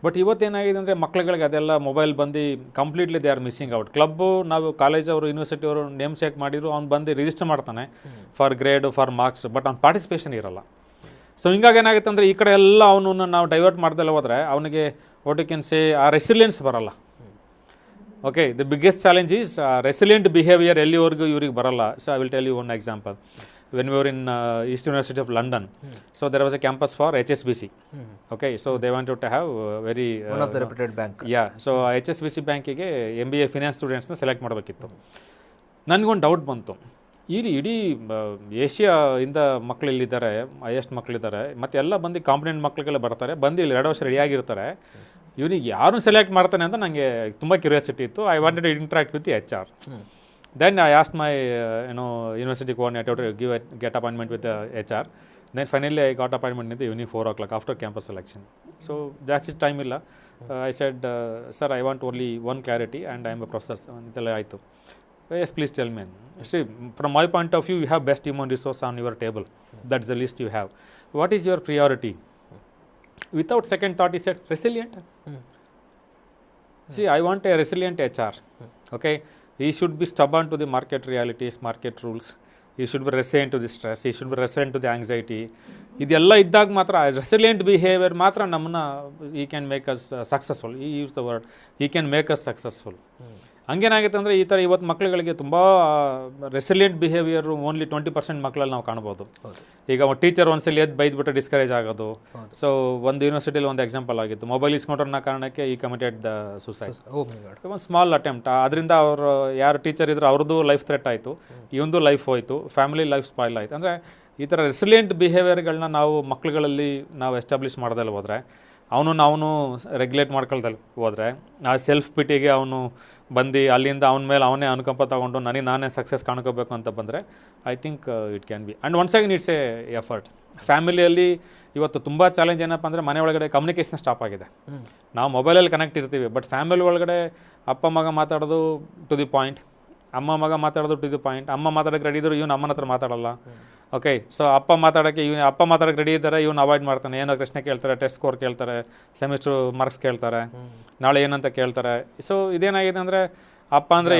ಬಟ್ ಇವತ್ತೇನಾಗಿದೆ ಅಂದರೆ ಮಕ್ಳುಗಳಿಗೆ ಅದೆಲ್ಲ ಮೊಬೈಲ್ ಬಂದು completely they are missing out. Club ನಾವು ಕಾಲೇಜ್ ಅವರು ಯೂನಿವರ್ಸಿಟಿ ಅವರು ನೇಮ್ ಸೇಕ್ ಮಾಡಿದ್ರು, ಅವ್ನು ಬಂದು ರಿಜಿಸ್ಟರ್ ಮಾಡ್ತಾನೆ for grade for marks, but ಅವ್ನು ಪಾರ್ಟಿಸಿಪೇಷನ್ ಇರಲ್ಲ. ಸೊ ಹಿಂಗಾಗಿ ಏನಾಗುತ್ತೆ ಅಂದರೆ ಈ ಕಡೆ ಎಲ್ಲ ಅವನನ್ನು ನಾವು ಡೈವರ್ಟ್ ಮಾಡ್ದಲ್ಲ ಹೋದರೆ ಅವನಿಗೆ ವಾಟ್ ಯು ಕ್ಯಾನ್ ಸೇ ಆ ರೆಸಿಲಿಯನ್ಸ್ ಬರಲ್ಲ. Okay, the biggest challenge is resilient behaviour ಎಲ್ಲಿವರೆಗೂ ಇವ್ರಿಗೆ ಬರಲ್ಲ. So I will tell you one example. When we were in East University of London, so there was a campus for HSBC. Okay, so they wanted to have very one of the reputed bank. So HSBC ಬ್ಯಾಂಕಿಗೆ MBA finance ಸ್ಟೂಡೆಂಟ್ಸ್ನ select ಮಾಡಬೇಕಿತ್ತು. ನನಗೊಂದು doubt ಬಂತು, ಇಡೀ ಏಷ್ಯಾದಿಂದ ಮಕ್ಕಳು ಇಲ್ಲಿದ್ದಾರೆ, highest ಮಕ್ಕಳಿದ್ದಾರೆ, ಮತ್ತು ಎಲ್ಲ ಬಂದು ಕಾಂಪಿಟೆಂಟ್ ಮಕ್ಕಳಿಗೆಲ್ಲ ಬರ್ತಾರೆ, ಬಂದು ಇಲ್ಲಿ 2 ವರ್ಷ ರೆಡಿಯಾಗಿರ್ತಾರೆ, ಇವನಿಗೆ ಯಾರು ಸೆಲೆಕ್ಟ್ ಮಾಡ್ತಾನೆ ಅಂತ ನನಗೆ ತುಂಬ ಕ್ಯೂರಿಯಾಸಿಟಿ ಇತ್ತು. I wanted to interact with HR. Then I asked my university coordinator to get appointment with HR. Then finally I got appointment in the evening 4 o'clock after campus selection. So ಜಾಸ್ತಿ time ಇಲ್ಲ. I said, sir I want only one clarity and I am a professor ಅಂತೆಲ್ಲ ಆಯಿತು. Yes, please tell me. See, from my point of view, you have best human resource on your table. That's the list you have. What is your priority? Without second thought, he said, resilient. See, I want a resilient HR. Okay, he should be stubborn to the market realities, market rules. He should be resilient to the stress. He should be resilient to the anxiety. ಇದೆಲ್ಲ ಇದ್ದಾಗ ಮಾತ್ರ resilient behaviour ಮಾತ್ರ ನಮ್ಮನ್ನ he can make us successful. He used the word, he can make us successful. ಹಂಗೇನಾಗುತ್ತೆ ಅಂದರೆ ಈ ಥರ ಇವತ್ತು ಮಕ್ಕಳುಗಳಿಗೆ ತುಂಬ ರೆಸಿಲಿಯಂಟ್ ಬಿಹೇವಿಯರು ಓನ್ಲಿ 20% ಮಕ್ಕಳಲ್ಲಿ ನಾವು ಕಾಣ್ಬೋದು. ಈಗ ಟೀಚರ್ ಒಂದ್ಸಲಿ ಬೈದ್ಬಿಟ್ಟು ಡಿಸ್ಕರೇಜ್ ಆಗೋದು. ಸೊ ಒಂದು ಯೂನಿವರ್ಸಿಟಿಲಿ ಒಂದು ಎಕ್ಸಾಂಪಲ್ ಆಗಿತ್ತು, ಮೊಬೈಲ್ ಇಸ್ಕೊಂಡ್ರನ್ನ ಕಾರಣಕ್ಕೆ ಈ ಕಮಿಟೆಡ್ ದ ಸುಸೈಡ್. ಒಂದು ಸ್ಮಾಲ್ ಅಟೆಂಪ್ಟ್, ಅದರಿಂದ ಅವರು ಯಾರು ಟೀಚರ್ ಇದ್ರು ಅವ್ರದ್ದು ಲೈಫ್ ಥ್ರೆಟ್ ಆಯಿತು, ಇವಂದು ಲೈಫ್ ಹೋಯಿತು, ಫ್ಯಾಮಿಲಿ ಲೈಫ್ ಸ್ಪಾಯ್ಲ್ ಆಯಿತು. ಅಂದರೆ ಈ ಥರ ರೆಸಿಲಿಯಂಟ್ ಬಿಹೇವಿಯರ್ಗಳನ್ನ ನಾವು ಮಕ್ಕಳುಗಳಲ್ಲಿ ನಾವು ಎಸ್ಟಾಬ್ಲಿಷ್ ಮಾಡ್ದಲ್ಲಿ ಹೋದರೆ, ಅವನು ರೆಗ್ಯುಲೇಟ್ ಮಾಡ್ಕೊಳ್ದಲ್ಲಿ ಹೋದರೆ, ಆ ಸೆಲ್ಫ್ ಪಿಟಿಗೆ ಅವನು ಬಂದು ಅಲ್ಲಿಂದ ಅವನ ಮೇಲೆ ಅವನೇ ಅನುಕಂಪ ತಗೊಂಡು ನಾನೇ ಸಕ್ಸಸ್ ಕಾಣ್ಕೋಬೇಕು ಅಂತ ಬಂದರೆ I think it can be. And once again it's A effort. ಫ್ಯಾಮಿಲಿಯಲ್ಲಿ ಇವತ್ತು ತುಂಬ ಚಾಲೆಂಜ್ ಏನಪ್ಪ ಅಂದರೆ ಮನೆ ಒಳಗಡೆ ಕಮ್ಯುನಿಕೇಷನ್ ಸ್ಟಾಪ್ ಆಗಿದೆ. ನಾವು ಮೊಬೈಲಲ್ಲಿ ಕನೆಕ್ಟ್ ಇರ್ತೀವಿ, ಬಟ್ ಫ್ಯಾಮಿಲಿ ಒಳಗಡೆ ಅಪ್ಪ ಮಗ ಮಾತಾಡೋದು ಟು ದಿ ಪಾಯಿಂಟ್, ಅಮ್ಮ ಮಗ ಮಾತಾಡೋದು ಟು ದಿ ಪಾಯಿಂಟ್. ಅಮ್ಮ ಮಾತಾಡೋಕ್ಕೆ ರೆಡಿ ಇದ್ರು ಇವ್ನು ಅಮ್ಮನ ಹತ್ರ ಮಾತಾಡಲ್ಲ. ಓಕೆ, ಸೊ ಅಪ್ಪ ಮಾತಾಡೋಕ್ಕೆ ರೆಡಿ ಇದ್ದಾರೆ, ಇವನು ಅವಾಯ್ಡ್ ಮಾಡ್ತಾನೆ. ಏನೋ ಪ್ರಶ್ನೆ ಕೇಳ್ತಾರೆ, ಟೆಸ್ಟ್ ಸ್ಕೋರ್ ಕೇಳ್ತಾರೆ, ಸೆಮಿಸ್ಟ್ರು ಮಾರ್ಕ್ಸ್ ಕೇಳ್ತಾರೆ, ನಾಳೆ ಏನಂತ ಕೇಳ್ತಾರೆ. ಸೊ ಇದೇನಾಗಿದೆ ಅಂದರೆ ಅಪ್ಪ ಅಂದರೆ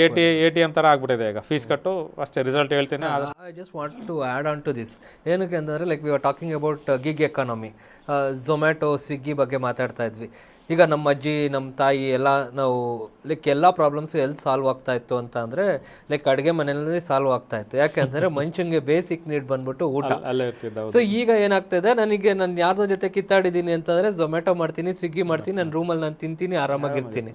ATM ಥರ ಆಗ್ಬಿಟ್ಟಿದೆ. ಈಗ ಫೀಸ್ ಕಟ್ಟು ಅಷ್ಟೇ, ರಿಸಲ್ಟ್ ಹೇಳ್ತೀನಿ. I just want to add on to this. ಏನಕ್ಕೆ ಅಂದರೆ like we are talking about gig economy, Zomato, Swiggy ಬಗ್ಗೆ ಮಾತಾಡ್ತಾ ಇದ್ವಿ. ಈಗ ನಮ್ಮ ಅಜ್ಜಿ, ನಮ್ಮ ತಾಯಿ ಎಲ್ಲ ನಾವು ಲೈಕ್ ಎಲ್ಲ ಪ್ರಾಬ್ಲಮ್ಸು ಎಲ್ಲಿ ಸಾಲ್ವ್ ಆಗ್ತಾ ಇತ್ತು ಅಂತ ಅಂದರೆ ಲೈಕ್ ಅಡುಗೆ ಮನೆಯಲ್ಲಿ ಸಾಲ್ವ್ ಆಗ್ತಾ ಇತ್ತು. ಯಾಕೆಂದರೆ ಮನುಷ್ಯನಿಗೆ ಬೇಸಿಕ್ ನೀಡ್ ಬಂದ್ಬಿಟ್ಟು ಊಟ. ಸೊ ಈಗ ಏನಾಗ್ತಾಯಿದೆ, ನಾನು ಯಾರ್ದೋ ಜೊತೆ ಕಿತ್ತಾಡಿದ್ದೀನಿ ಅಂತಂದರೆ ಝೊಮ್ಯಾಟೊ ಮಾಡ್ತೀನಿ, ಸ್ವಿಗ್ಗಿ ಮಾಡ್ತೀನಿ, ನನ್ನ ರೂಮಲ್ಲಿ ನಾನು ತಿಂತೀನಿ, ಆರಾಮಾಗಿರ್ತೀನಿ.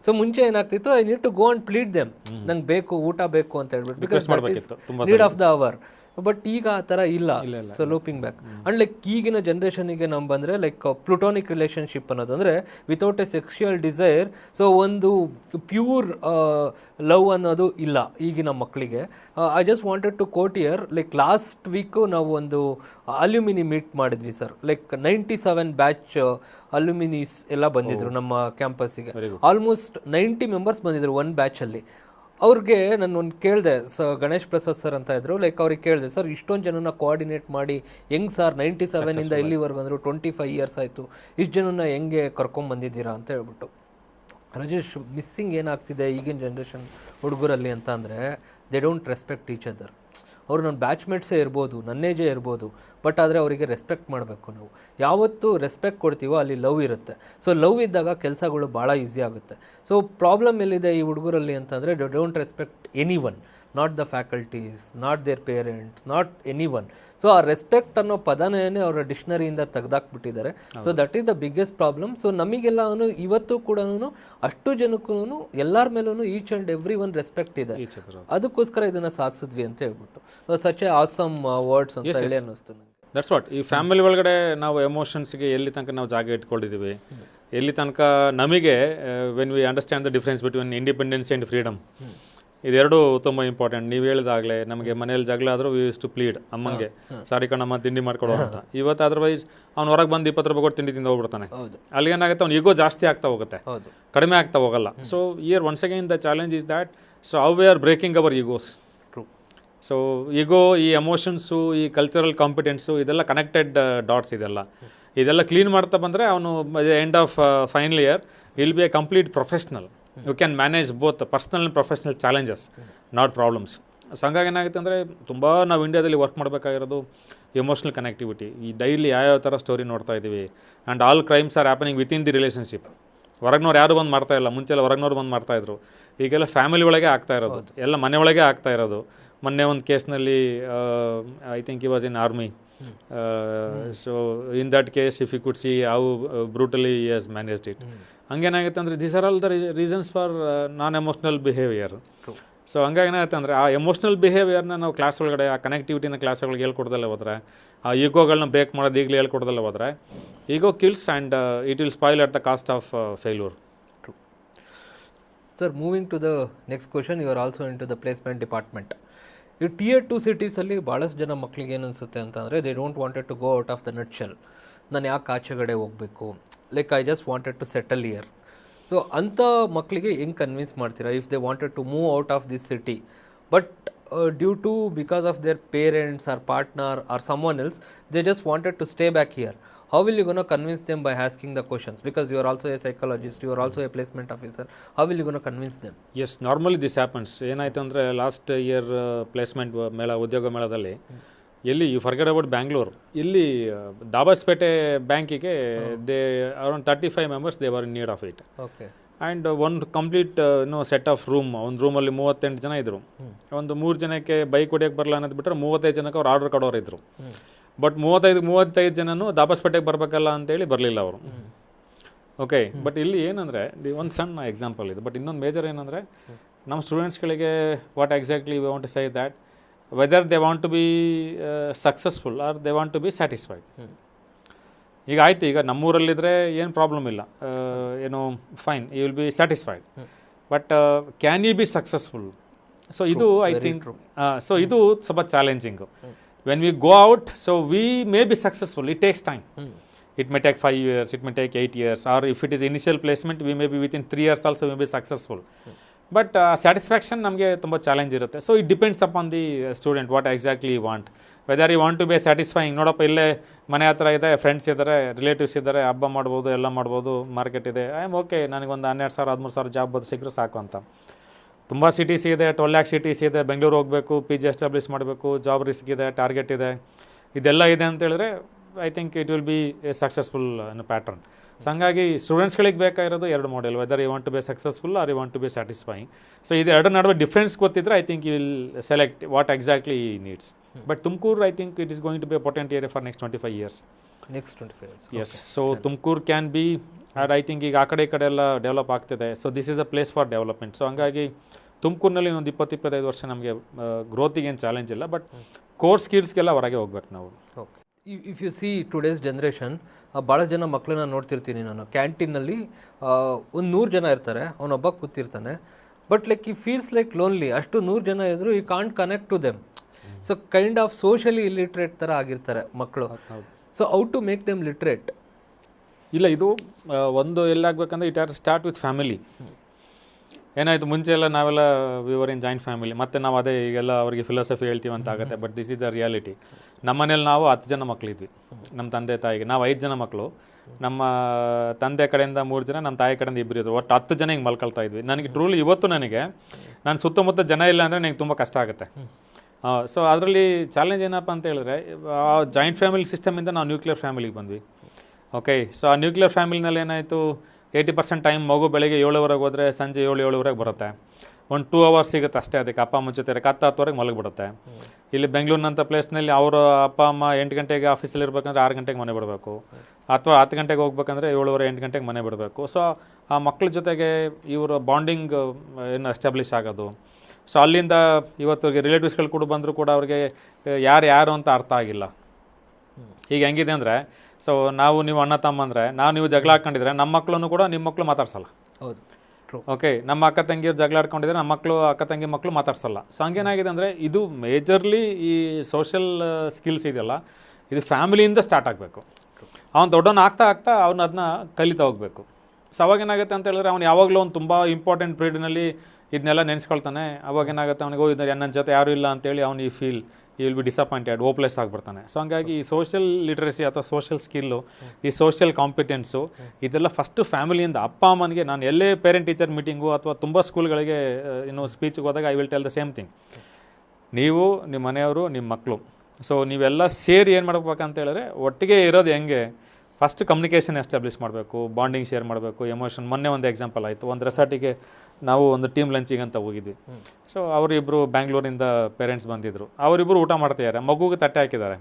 ಸೊ ಮುಂಚೆ ಏನಾಗ್ತಿತ್ತು, I need to go and plead them, ನಂಗೆ ಬೇಕು, ಊಟ ಬೇಕು ಅಂತ ಹೇಳ್ಬಿಟ್ಟು, because that is need of the hour. But ಈಗ ಆ ಥರ ಇಲ್ಲ. So looping back and like ಈಗಿನ ಜನ್ರೇಷನಿಗೆ ನಮ್ಮ ಬಂದರೆ ಲೈಕ್ ಪ್ಲುಟೋನಿಕ್ ರಿಲೇಷನ್ಶಿಪ್ ಅನ್ನೋದು ಅಂದರೆ without a sexual desire. So ಒಂದು ಪ್ಯೂರ್ ಲವ್ ಅನ್ನೋದು ಇಲ್ಲ ಈಗಿನ ಮಕ್ಕಳಿಗೆ. I just wanted to quote year, like last week ನಾವು ಒಂದು ಅಲ್ಯೂಮಿನಿ ಮೀಟ್ ಮಾಡಿದ್ವಿ ಸರ್. ಲೈಕ್ 97 ಬ್ಯಾಚ್ ಅಲ್ಯೂಮಿನೀಸ್ ಎಲ್ಲ ಬಂದಿದ್ರು ನಮ್ಮ ಕ್ಯಾಂಪಸ್ಸಿಗೆ. ಆಲ್ಮೋಸ್ಟ್ 90 ಮೆಂಬರ್ಸ್ ಬಂದಿದ್ರು ಒಂದು ಬ್ಯಾಚಲ್ಲಿ. ಅವ್ರಿಗೆ ನಾನು ಒಂದು ಕೇಳಿದೆ, ಗಣೇಶ್ ಪ್ರಸಾದ್ ಸರ್ ಅಂತ ಇದ್ರು, ಲೈಕ್ ಅವ್ರಿಗೆ ಕೇಳಿದೆ, ಸರ್ ಇಷ್ಟೊಂದು ಜನನ ಕೋಆರ್ಡಿನೇಟ್ ಮಾಡಿ ಹೆಂಗೆ ಸರ್ 97ಇಂದ ಇಲ್ಲಿವರೆಗೂ ಅಂದರು 25 ಇಯರ್ಸ್ ಆಯಿತು, ಇಷ್ಟು ಜನನ ಹೆಂಗೆ ಕರ್ಕೊಂಬಂದಿದ್ದೀರಾ ಅಂತ ಹೇಳ್ಬಿಟ್ಟು. ರಾಜೇಶ್, ಮಿಸ್ಸಿಂಗ್ ಏನಾಗ್ತಿದೆ ಈಗಿನ ಜನ್ರೇಷನ್ ಹುಡುಗರಲ್ಲಿ ಅಂತ ಅಂದರೆ they don't respect each other. ಅವರು ನನ್ನ ಬ್ಯಾಚ್ಮೇಟ್ಸೇ ಇರ್ಬೋದು, ನನ್ನ ಏಜೇ ಇರ್ಬೋದು, ಬಟ್ ಆದರೆ ಅವರಿಗೆ ರೆಸ್ಪೆಕ್ಟ್ ಮಾಡಬೇಕು. ನಾವು ಯಾವತ್ತು ರೆಸ್ಪೆಕ್ಟ್ ಕೊಡ್ತೀವೋ ಅಲ್ಲಿ ಲವ್ ಇರುತ್ತೆ. ಸೊ ಲವ್ ಇದ್ದಾಗ ಕೆಲಸಗಳು ಭಾಳ ಈಸಿ ಆಗುತ್ತೆ. ಸೊ ಪ್ರಾಬ್ಲಮ್ ಎಲ್ಲಿದೆ ಈ ಹುಡುಗರಲ್ಲಿ ಅಂತಂದರೆ they don't respect anyone, not the faculties, not their parents, not anyone. So ಆ ರೆಸ್ಪೆಕ್ಟ್ ಅನ್ನೋ ಪದನೇ ಅವರ ಡಿಕ್ಷನರಿಯಿಂದ ತೆಗೆದಾಕ್ಬಿಟ್ಟಿದ್ದಾರೆ. So that is the biggest problem. So ನಮಗೆಲ್ಲ ಇವತ್ತು ಕೂಡ ಅಷ್ಟು ಜನಕ್ಕೂ ಎಲ್ಲರ ಮೇಲೂ each and every one respect ಇದೆ. ಅದಕ್ಕೋಸ್ಕರ ಇದನ್ನು ಸಾಧಿಸಿದ್ವಿ ಅಂತ ಹೇಳ್ಬಿಟ್ಟು ಸಚ್ ಎ ಆಸಮ್ ವರ್ಡ್ಸ್ ಅಂತ ಹೇಳಿ ಅನ್ನಿಸ್ತು ನನಗೆ. That's what. ಈ ಫ್ಯಾಮಿಲಿ ಒಳಗಡೆ ನಾವು ಎಮೋಷನ್ಸ್ಗೆ ಎಲ್ಲಿ ತನಕ ನಾವು ಜಾಗ ಇಟ್ಕೊಂಡಿದ್ದೀವಿ, ಎಲ್ಲಿ ತನಕ ನಮಗೆ when we understand the difference between independence and freedom, ಇದೆರಡು ತುಂಬ ಇಂಪಾರ್ಟೆಂಟ್. ನೀವು ಹೇಳಿದಾಗಲೇ ನಮಗೆ ಮನೇಲಿ ಜಗಳ ಆದರೂ ವಿ ಯೂಸ್ ಟು ಪ್ಲೀಡ್ ಅಮ್ಮಂಗೆ, ಸಾರಿ ಕಣಮ್ಮ ತಿಂಡಿ ಮಾಡ್ಕೊಡೋ ಅಂತ. ಇವತ್ತು ಅದರ್ವೈಸ್ ಅವ್ನು ಹೊರಗೆ ಬಂದು 20 ರೂಪಾಯಿ ಕೊಟ್ಟು ತಿಂಡಿ ತಿಂದು ಹೋಗ್ಬಿಡ್ತಾನೆ. ಅಲ್ಲಿ ಏನಾಗುತ್ತೆ, ಅವ್ನು ಈಗೋ ಜಾಸ್ತಿ ಆಗ್ತಾ ಹೋಗುತ್ತೆ, ಕಡಿಮೆ ಆಗ್ತಾ ಹೋಗಲ್ಲ. So year once again the challenge is that so how we are breaking our egos. True. So ego, ಈ ಎಮೋಷನ್ಸು, ಈ ಕಲ್ಚರಲ್ ಕಾಂಪಿಟೆನ್ಸು, ಇದೆಲ್ಲ ಕನೆಕ್ಟೆಡ್ ಡಾಟ್ಸ್. ಇದೆಲ್ಲ ಕ್ಲೀನ್ ಮಾಡ್ತಾ ಬಂದರೆ ಅವನು end of final year will be a complete professional. You can manage both personal and professional challenges, not problems. So ಹಂಗಾಗಿ ಏನಾಗುತ್ತೆ ಅಂದರೆ, ತುಂಬ ನಾವು ಇಂಡಿಯಾದಲ್ಲಿ ವರ್ಕ್ ಮಾಡಬೇಕಾಗಿರೋದು ಎಮೋಷ್ನಲ್ ಕನೆಕ್ಟಿವಿಟಿ. ಈ ಡೈಲಿ ಯಾವ್ಯಾವ ಥರ ಸ್ಟೋರಿ ನೋಡ್ತಾ ಇದ್ದೀವಿ. And all crimes are happening within the relationship. ಹೊರಗ್ನವ್ರು ಯಾರು ಬಂದು ಮಾಡ್ತಾಯಿಲ್ಲ. ಮುಂಚೆಲ್ಲ ಹೊರಗ್ನವ್ರು ಬಂದು ಮಾಡ್ತಾಯಿದ್ರು. ಈಗೆಲ್ಲ ಫ್ಯಾಮಿಲಿ ಒಳಗೆ ಆಗ್ತಾ ಇರೋದು, ಎಲ್ಲ ಮನೆ ಒಳಗೆ ಆಗ್ತಾ ಇರೋದು. ಮೊನ್ನೆ ಒಂದು ಕೇಸ್ನಲ್ಲಿ I think he was in army. So in that case if you could see how brutally he has managed it. ಹಂಗೇನಾಗುತ್ತೆ ಅಂದರೆ, these are all the reasons for non emotional behaviour. So ಹಂಗಾಗಿ ಏನಾಗುತ್ತೆ ಅಂದರೆ, ಆ ಎಮೋಷ್ನಲ್ ಬಿಹೇವಿಯರ್ನ ನಾವು class ಒಳಗಡೆ, ಆ ಕನೆಕ್ಟಿವಿಟಿನ class ಒಳಗೆ ಹೇಳ್ಕೊಡ್ದಲ್ಲೇ ಹೋದರೆ, ಆ ಈಗೋಗಳನ್ನ ಬ್ರೇಕ್ ಮಾಡೋದು ಈಗಲೇ ಹೇಳ್ಕೊಡ್ದಲ್ಲೇ ಹೋದರೆ, ego kills and it will spoil at the cost of failure. Sir, moving to the next question, you are also in to the placement department. ಈ Tier 2 ಸಿಟೀಸಲ್ಲಿ ಭಾಳಷ್ಟು ಜನ ಮಕ್ಳಿಗೆ ಏನು ಅನಿಸುತ್ತೆ ಅಂತಂದರೆ, they don't wanted to go out of the nut shell. ನಾನು ಯಾಕೆ ಆಚೆಗಡೆ ಹೋಗಬೇಕು, like I just wanted to settle here. So ಅಂಥ ಮಕ್ಕಳಿಗೆ ಹೆಂಗೆ ಕನ್ವಿನ್ಸ್ ಮಾಡ್ತೀರಾ, if they wanted to move out of this city but due to because of their parents or partner or someone else they just wanted to stay back here? How will you going to convince them by asking the questions? Because you are also a psychologist, you are also a placement officer. How will you going to convince them? Yes, normally this happens. ಏನಾಯ್ತು ಅಂದರೆ, last year placement ಮೇಳ, ಉದ್ಯೋಗ ಮೇಳದಲ್ಲಿ ಎಲ್ಲಿ you forget about Bangalore, ಇಲ್ಲಿ ದಾಬಾಸ್ಪೇಟೆ ಬ್ಯಾಂಕಿಗೆ they around 35 members they were in need of it. Okay. And ಒಂದು complete set of room, ಒಂದು ರೂಮಲ್ಲಿ 38 ಜನ ಇದ್ದರು. ಒಂದು 3 ಜನಕ್ಕೆ ಬೈಕ್ ಹೊಡಿಯೋಕ್ಕೆ ಬರಲ್ಲ ಅನ್ನೋದು ಬಿಟ್ಟರೆ 35 ಜನಕ್ಕೆ ಅವ್ರು ಆರ್ಡರ್ ಕೊಡೋರು ಇದ್ದರು. ಬಟ್ 35 ಜನನು ದಾಬಾಸ್ಪೇಟೆಗೆ ಬರಬೇಕಲ್ಲ ಅಂತೇಳಿ ಬರಲಿಲ್ಲ ಅವರು. ಓಕೆ. ಬಟ್ ಇಲ್ಲಿ ಏನಂದರೆ, ಒಂದು ಸಣ್ಣ ಎಕ್ಸಾಂಪಲ್ ಇದು. ಬಟ್ ಇನ್ನೊಂದು ಮೇಜರ್ ಏನಂದರೆ, ನಮ್ಮ ಸ್ಟೂಡೆಂಟ್ಸ್ಗಳಿಗೆ what exactly we want to say that whether they want to be successful or they want to be satisfied. ಈಗ ಆಯಿತು, ಈಗ ನಮ್ಮೂರಲ್ಲಿದ್ದರೆ ಏನು ಪ್ರಾಬ್ಲಮ್ ಇಲ್ಲ, ಏನು fine, you will be satisfied. But can you be successful? So ಇದು I think, so ಇದು ಸ್ವಲ್ಪ challenging. When we go out, so we may be successful. It takes time. It may take 5 years, it may take 8 years, or if it is initial placement, we may be within 3 years also we may be successful. But satisfaction ನಮಗೆ ತುಂಬ challenge ಇರುತ್ತೆ. So it depends upon the student what exactly you want. Whether you want to be satisfying. ನೋಡಪ್ಪ, ಇಲ್ಲೇ ಮನೆ ಹತ್ರ ಇದೆ, friends ಇದ್ದಾರೆ, relatives ಇದ್ದಾರೆ, ಹಬ್ಬ ಮಾಡ್ಬೋದು, ಎಲ್ಲ ಮಾಡ್ಬೋದು, ಮಾರ್ಕೆಟ್ ಇದೆ, ಐ ಆಮ್ ಓಕೆ, ನನಗೊಂದು 12,000 13,000 ಜಾಬ್ ಸಿಕ್ಕರೆ ಸಾಕು ಅಂತ. ತುಂಬ ಸಿಟೀಸ್ ಇದೆ, 12 lakh ಸಿಟೀಸ್ ಇದೆ, ಬೆಂಗಳೂರು ಹೋಗಬೇಕು, PG ಎಸ್ಟಾಬ್ಲಿಷ್ ಮಾಡಬೇಕು, ಜಾಬ್ ರಿಸ್ಕ್ ಇದೆ, ಟಾರ್ಗೆಟ್ ಇದೆ, ಇದೆಲ್ಲ ಇದೆ ಅಂತ ಹೇಳಿದ್ರೆ I think it will be a successful ಅನ್ನೋ ಪ್ಯಾಟ್ರನ್. ಸೊ ಹಂಗಾಗಿ ಸ್ಟೂಡೆಂಟ್ಸ್ಗಳಿಗೆ ಬೇಕಾಗಿರೋದು 2 model, whether you want to be successful or you want to be satisfying. So ಇದು 2 ನಡುವೆ ಡಿಫ್ರೆನ್ಸ್ ಗೊತ್ತಿದ್ರೆ I think you will select what exactly needs. But Tumakuru I think it is going to be a potent area for next 25 years. Next 25 years. Yes. So Tumakuru can be, and I think ಈಗ ಆ ಕಡೆ ಈ ಕಡೆ ಎಲ್ಲ develop ಆಗ್ತಿದೆ. So this is a place for development. So ಹಂಗಾಗಿ ತುಮಕೂರಿನಲ್ಲಿ ಒಂದು 20-25 ವರ್ಷ ನಮಗೆ ಗ್ರೋತಿಗೆ ಏನು ಚಾಲೆಂಜ್ ಇಲ್ಲ. ಬಟ್ ಕೋರ್ ಸ್ಕಿಲ್ಸ್ಗೆಲ್ಲ ಹೊರಗೆ ಹೋಗ್ಬೇಕು ನಾವು. Okay. If U C today's generation, ಭಾಳ ಜನ ಮಕ್ಕಳನ್ನ ನೋಡ್ತಿರ್ತೀನಿ ನಾನು. ಕ್ಯಾಂಟೀನಲ್ಲಿ ಒಂದು 100 ಜನ ಇರ್ತಾರೆ, ಅವನೊಬ್ಬ ಕೂತಿರ್ತಾನೆ. But like he feels like lonely. ಅಷ್ಟು 100 ಜನ ಇದ್ರು he can't connect to them. So kind of socially illiterate ಥರ ಆಗಿರ್ತಾರೆ ಮಕ್ಕಳು. ಸೊ ಔ ಟು ಮೇಕ್ ದೆಮ್ ಲಿಟ್ರೇಟ್? ಇಲ್ಲ, ಇದು ಒಂದು ಎಲ್ಲಾಗಬೇಕಂದ್ರೆ it has start with family. ಏನಾಯಿತು, ಮುಂಚೆ ಎಲ್ಲ ನಾವೆಲ್ಲ ವಿವರ್ ಇನ್ ಜಾಯಿಂಟ್ ಫ್ಯಾಮಿಲಿ, ಮತ್ತು ನಾವು ಅದೇ ಈಗೆಲ್ಲ ಅವರಿಗೆ ಫಿಲಾಸಫಿ ಹೇಳ್ತೀವಿ ಅಂತ ಆಗುತ್ತೆ. But this is the reality. ನಮ್ಮ ಮನೇಲಿ ನಾವು 10 ಜನ ಮಕ್ಕಳಿದ್ವಿ. ನಮ್ಮ ತಂದೆ ತಾಯಿಗೆ ನಾವು 5 ಜನ ಮಕ್ಕಳು. ನಮ್ಮ ತಂದೆ ಕಡೆಯಿಂದ 3 ಜನ, ನಮ್ಮ ತಾಯಿ ಕಡೆಯಿಂದ 2 ಇದ್ರು. ಒಟ್ಟು 10 ಜನ ಹಿಂಗೆ ಮಲ್ಕೊಳ್ತಾ ಇದ್ವಿ. ನನಗೆ ಟ್ರೂಲಿ ಇವತ್ತು ನನಗೆ ನಾನು ಸುತ್ತಮುತ್ತ ಜನ ಇಲ್ಲ ಅಂದರೆ ನನಗೆ ತುಂಬ ಕಷ್ಟ ಆಗುತ್ತೆ. ಸೊ ಅದರಲ್ಲಿ ಚಾಲೆಂಜ್ ಏನಪ್ಪ ಅಂತ ಹೇಳಿದ್ರೆ, ಆ ಜಾಯಿಂಟ್ ಫ್ಯಾಮಿಲಿ ಸಿಸ್ಟಮಿಂದ ನಾವು ನ್ಯೂಕ್ಲಿಯರ್ ಫ್ಯಾಮಿಲಿಗೆ ಬಂದ್ವಿ. ಓಕೆ. ಸೊ ಆ ನ್ಯೂಕ್ಲಿಯರ್ ಫ್ಯಾಮಿಲಿನಲ್ಲಿ ಏನಾಯಿತು, 80% ಟೈಮ್ ಮಗು ಬೆಳಗ್ಗೆ 7 ಹೋದರೆ ಸಂಜೆ 7 ಬರುತ್ತೆ. ಒಂದು 2 hours ಸಿಗುತ್ತೆ ಅಷ್ಟೇ. ಅದಕ್ಕೆ ಅಪ್ಪ ಅಮ್ಮ ಜೊತೆ 10 ಮಲಗಿಬಿಡುತ್ತೆ. ಇಲ್ಲಿ ಬೆಂಗಳೂರಿನಂಥ ಪ್ಲೇಸ್ನಲ್ಲಿ ಅವರ ಅಪ್ಪ ಅಮ್ಮ 8 ಗಂಟೆಗೆ ಆಫೀಸಲ್ಲಿ ಇರಬೇಕಂದ್ರೆ 6 ಗಂಟೆಗೆ ಮನೆ ಬಿಡಬೇಕು, ಅಥವಾ 10 ಗಂಟೆಗೆ ಹೋಗ್ಬೇಕಂದ್ರೆ 7:30-8 ಗಂಟೆಗೆ ಮನೆ ಬಿಡಬೇಕು. ಸೊ ಆ ಮಕ್ಕಳ ಜೊತೆಗೆ ಇವರ ಬಾಂಡಿಂಗ್ ಏನು ಎಸ್ಟಾಬ್ಲಿಷ್ ಆಗೋದು. ಸೊ ಅಲ್ಲಿಂದ ಇವತ್ತು ರಿಲೇಟಿವ್ಸ್ಗಳು ಕೂಡ ಬಂದರೂ ಕೂಡ ಅವ್ರಿಗೆ ಯಾರು ಅಂತ ಅರ್ಥ ಆಗಿಲ್ಲ. ಈಗ ಹೆಂಗಿದೆ ಅಂದರೆ, ಸೊ ನಾವು ನೀವು ಅಣ್ಣ ತಮ್ಮ ಅಂದರೆ, ನೀವು ಜಗಳ ಹಾಕ್ಕೊಂಡಿದ್ರೆ ನಮ್ಮ ಮಕ್ಕಳನ್ನು ಕೂಡ ನಿಮ್ಮ ಮಕ್ಕಳು ಮಾತಾಡ್ಸಲ್ಲ. ಹೌದು. ಓಕೆ. ನಮ್ಮ ಅಕ್ಕ ತಂಗಿಯರು ಜಗಳ ಆಡ್ಕೊಂಡಿದ್ರೆ ನಮ್ಮ ಮಕ್ಕಳು ಅಕ್ಕ ತಂಗಿ ಮಕ್ಕಳು ಮಾತಾಡ್ಸಲ್ಲ. ಸೊ ಹಂಗೇನಾಗಿದೆ ಅಂದರೆ, ಇದು ಮೇಜರ್ಲಿ ಈ ಸೋಷಿಯಲ್ ಸ್ಕಿಲ್ಸ್ ಇದೆಯಲ್ಲ, ಇದು ಫ್ಯಾಮಿಲಿಯಿಂದ ಸ್ಟಾರ್ಟ್ ಆಗಬೇಕು. ಅವ್ನು ದೊಡ್ಡವನು ಆಗ್ತಾ ಅವನು ಅದನ್ನ ಕಲಿತಾ ಹೋಗಬೇಕು. ಸೊ ಅವಾಗೇನಾಗುತ್ತೆ ಅಂತ ಹೇಳಿದ್ರೆ, ಅವ್ನು ಯಾವಾಗಲೂ ಒಂದು ತುಂಬ ಇಂಪಾರ್ಟೆಂಟ್ ಪೀರಿಯಡ್ನಲ್ಲಿ ಇದನ್ನೆಲ್ಲ ನೆನೆಸ್ಕೊಳ್ತಾನೆ. ಅವಾಗ ಏನಾಗುತ್ತೆ ಅವನಿಗೆ ಇದು ನನ್ನ ಜೊತೆ ಯಾರೂ ಇಲ್ಲ ಅಂತೇಳಿ ಅವನು ಈ ಫೀಲ್ ಈ ವಿಲ್ ಬಿ ಡಿಸಪಾಯಿಂಟೆಡ್, ಹೋಪ್ಲೆಸ್ ಆಗಿಬಿಡ್ತಾನೆ. ಸೊ ಹಂಗಾಗಿ ಈ ಸೋಷಿಯಲ್ ಲಿಟ್ರಸಿ ಅಥವಾ ಸೋಷಿಯಲ್ ಸ್ಕಿಲ್ಲು, ಈ ಸೋಷಿಯಲ್ ಕಾಂಪಿಟೆನ್ಸು ಇದೆಲ್ಲ ಫಸ್ಟು ಫ್ಯಾಮಿಲಿಯಿಂದ, ಅಪ್ಪ ಅಮ್ಮನಿಗೆ. ನಾನು ಎಲ್ಲೇ ಪೇರೆಂಟ್ ಟೀಚರ್ ಮೀಟಿಂಗು ಅಥವಾ ತುಂಬ ಸ್ಕೂಲ್ಗಳಿಗೆ ಸ್ಪೀಚ್ಗೆ ಹೋದಾಗ I will tell the same thing. ನೀವು, ನಿಮ್ಮ ಮನೆಯವರು, ನಿಮ್ಮ ಮಕ್ಕಳು, ಸೊ ನೀವೆಲ್ಲ ಸೇರಿ ಏನು ಮಾಡ್ಬೇಕಂತ ಹೇಳಿದ್ರೆ ಒಟ್ಟಿಗೆ ಇರೋದು ಹೆಂಗೆ, ಫಸ್ಟ್ ಕಮ್ಯುನಿಕೇಷನ್ ಎಸ್ಟಾಬ್ಲಿಷ್ ಮಾಡಬೇಕು, ಬಾಂಡಿಂಗ್ ಶೇರ್ ಮಾಡಬೇಕು, ಎಮೋಷನ್. ಮೊನ್ನೆ ಒಂದು ಎಕ್ಸಾಂಪಲ್ ಆಯಿತು, ಒಂದು ರೆಸಾರ್ಟಿಗೆ ನಾವು ಒಂದು ಟೀಮ್ ಲಂಚಿಗೆ ಅಂತ ಹೋಗಿದ್ವಿ. ಸೊ ಅವರಿಬ್ಬರು ಬ್ಯಾಂಗ್ಳೂರಿಂದ ಪೇರೆಂಟ್ಸ್ ಬಂದಿದ್ದರು. ಅವರಿಬ್ಬರು ಊಟ ಮಾಡ್ತಿದ್ದಾರೆ, ಮಗುಗೆ ತಟ್ಟೆ ಹಾಕಿದ್ದಾರೆ.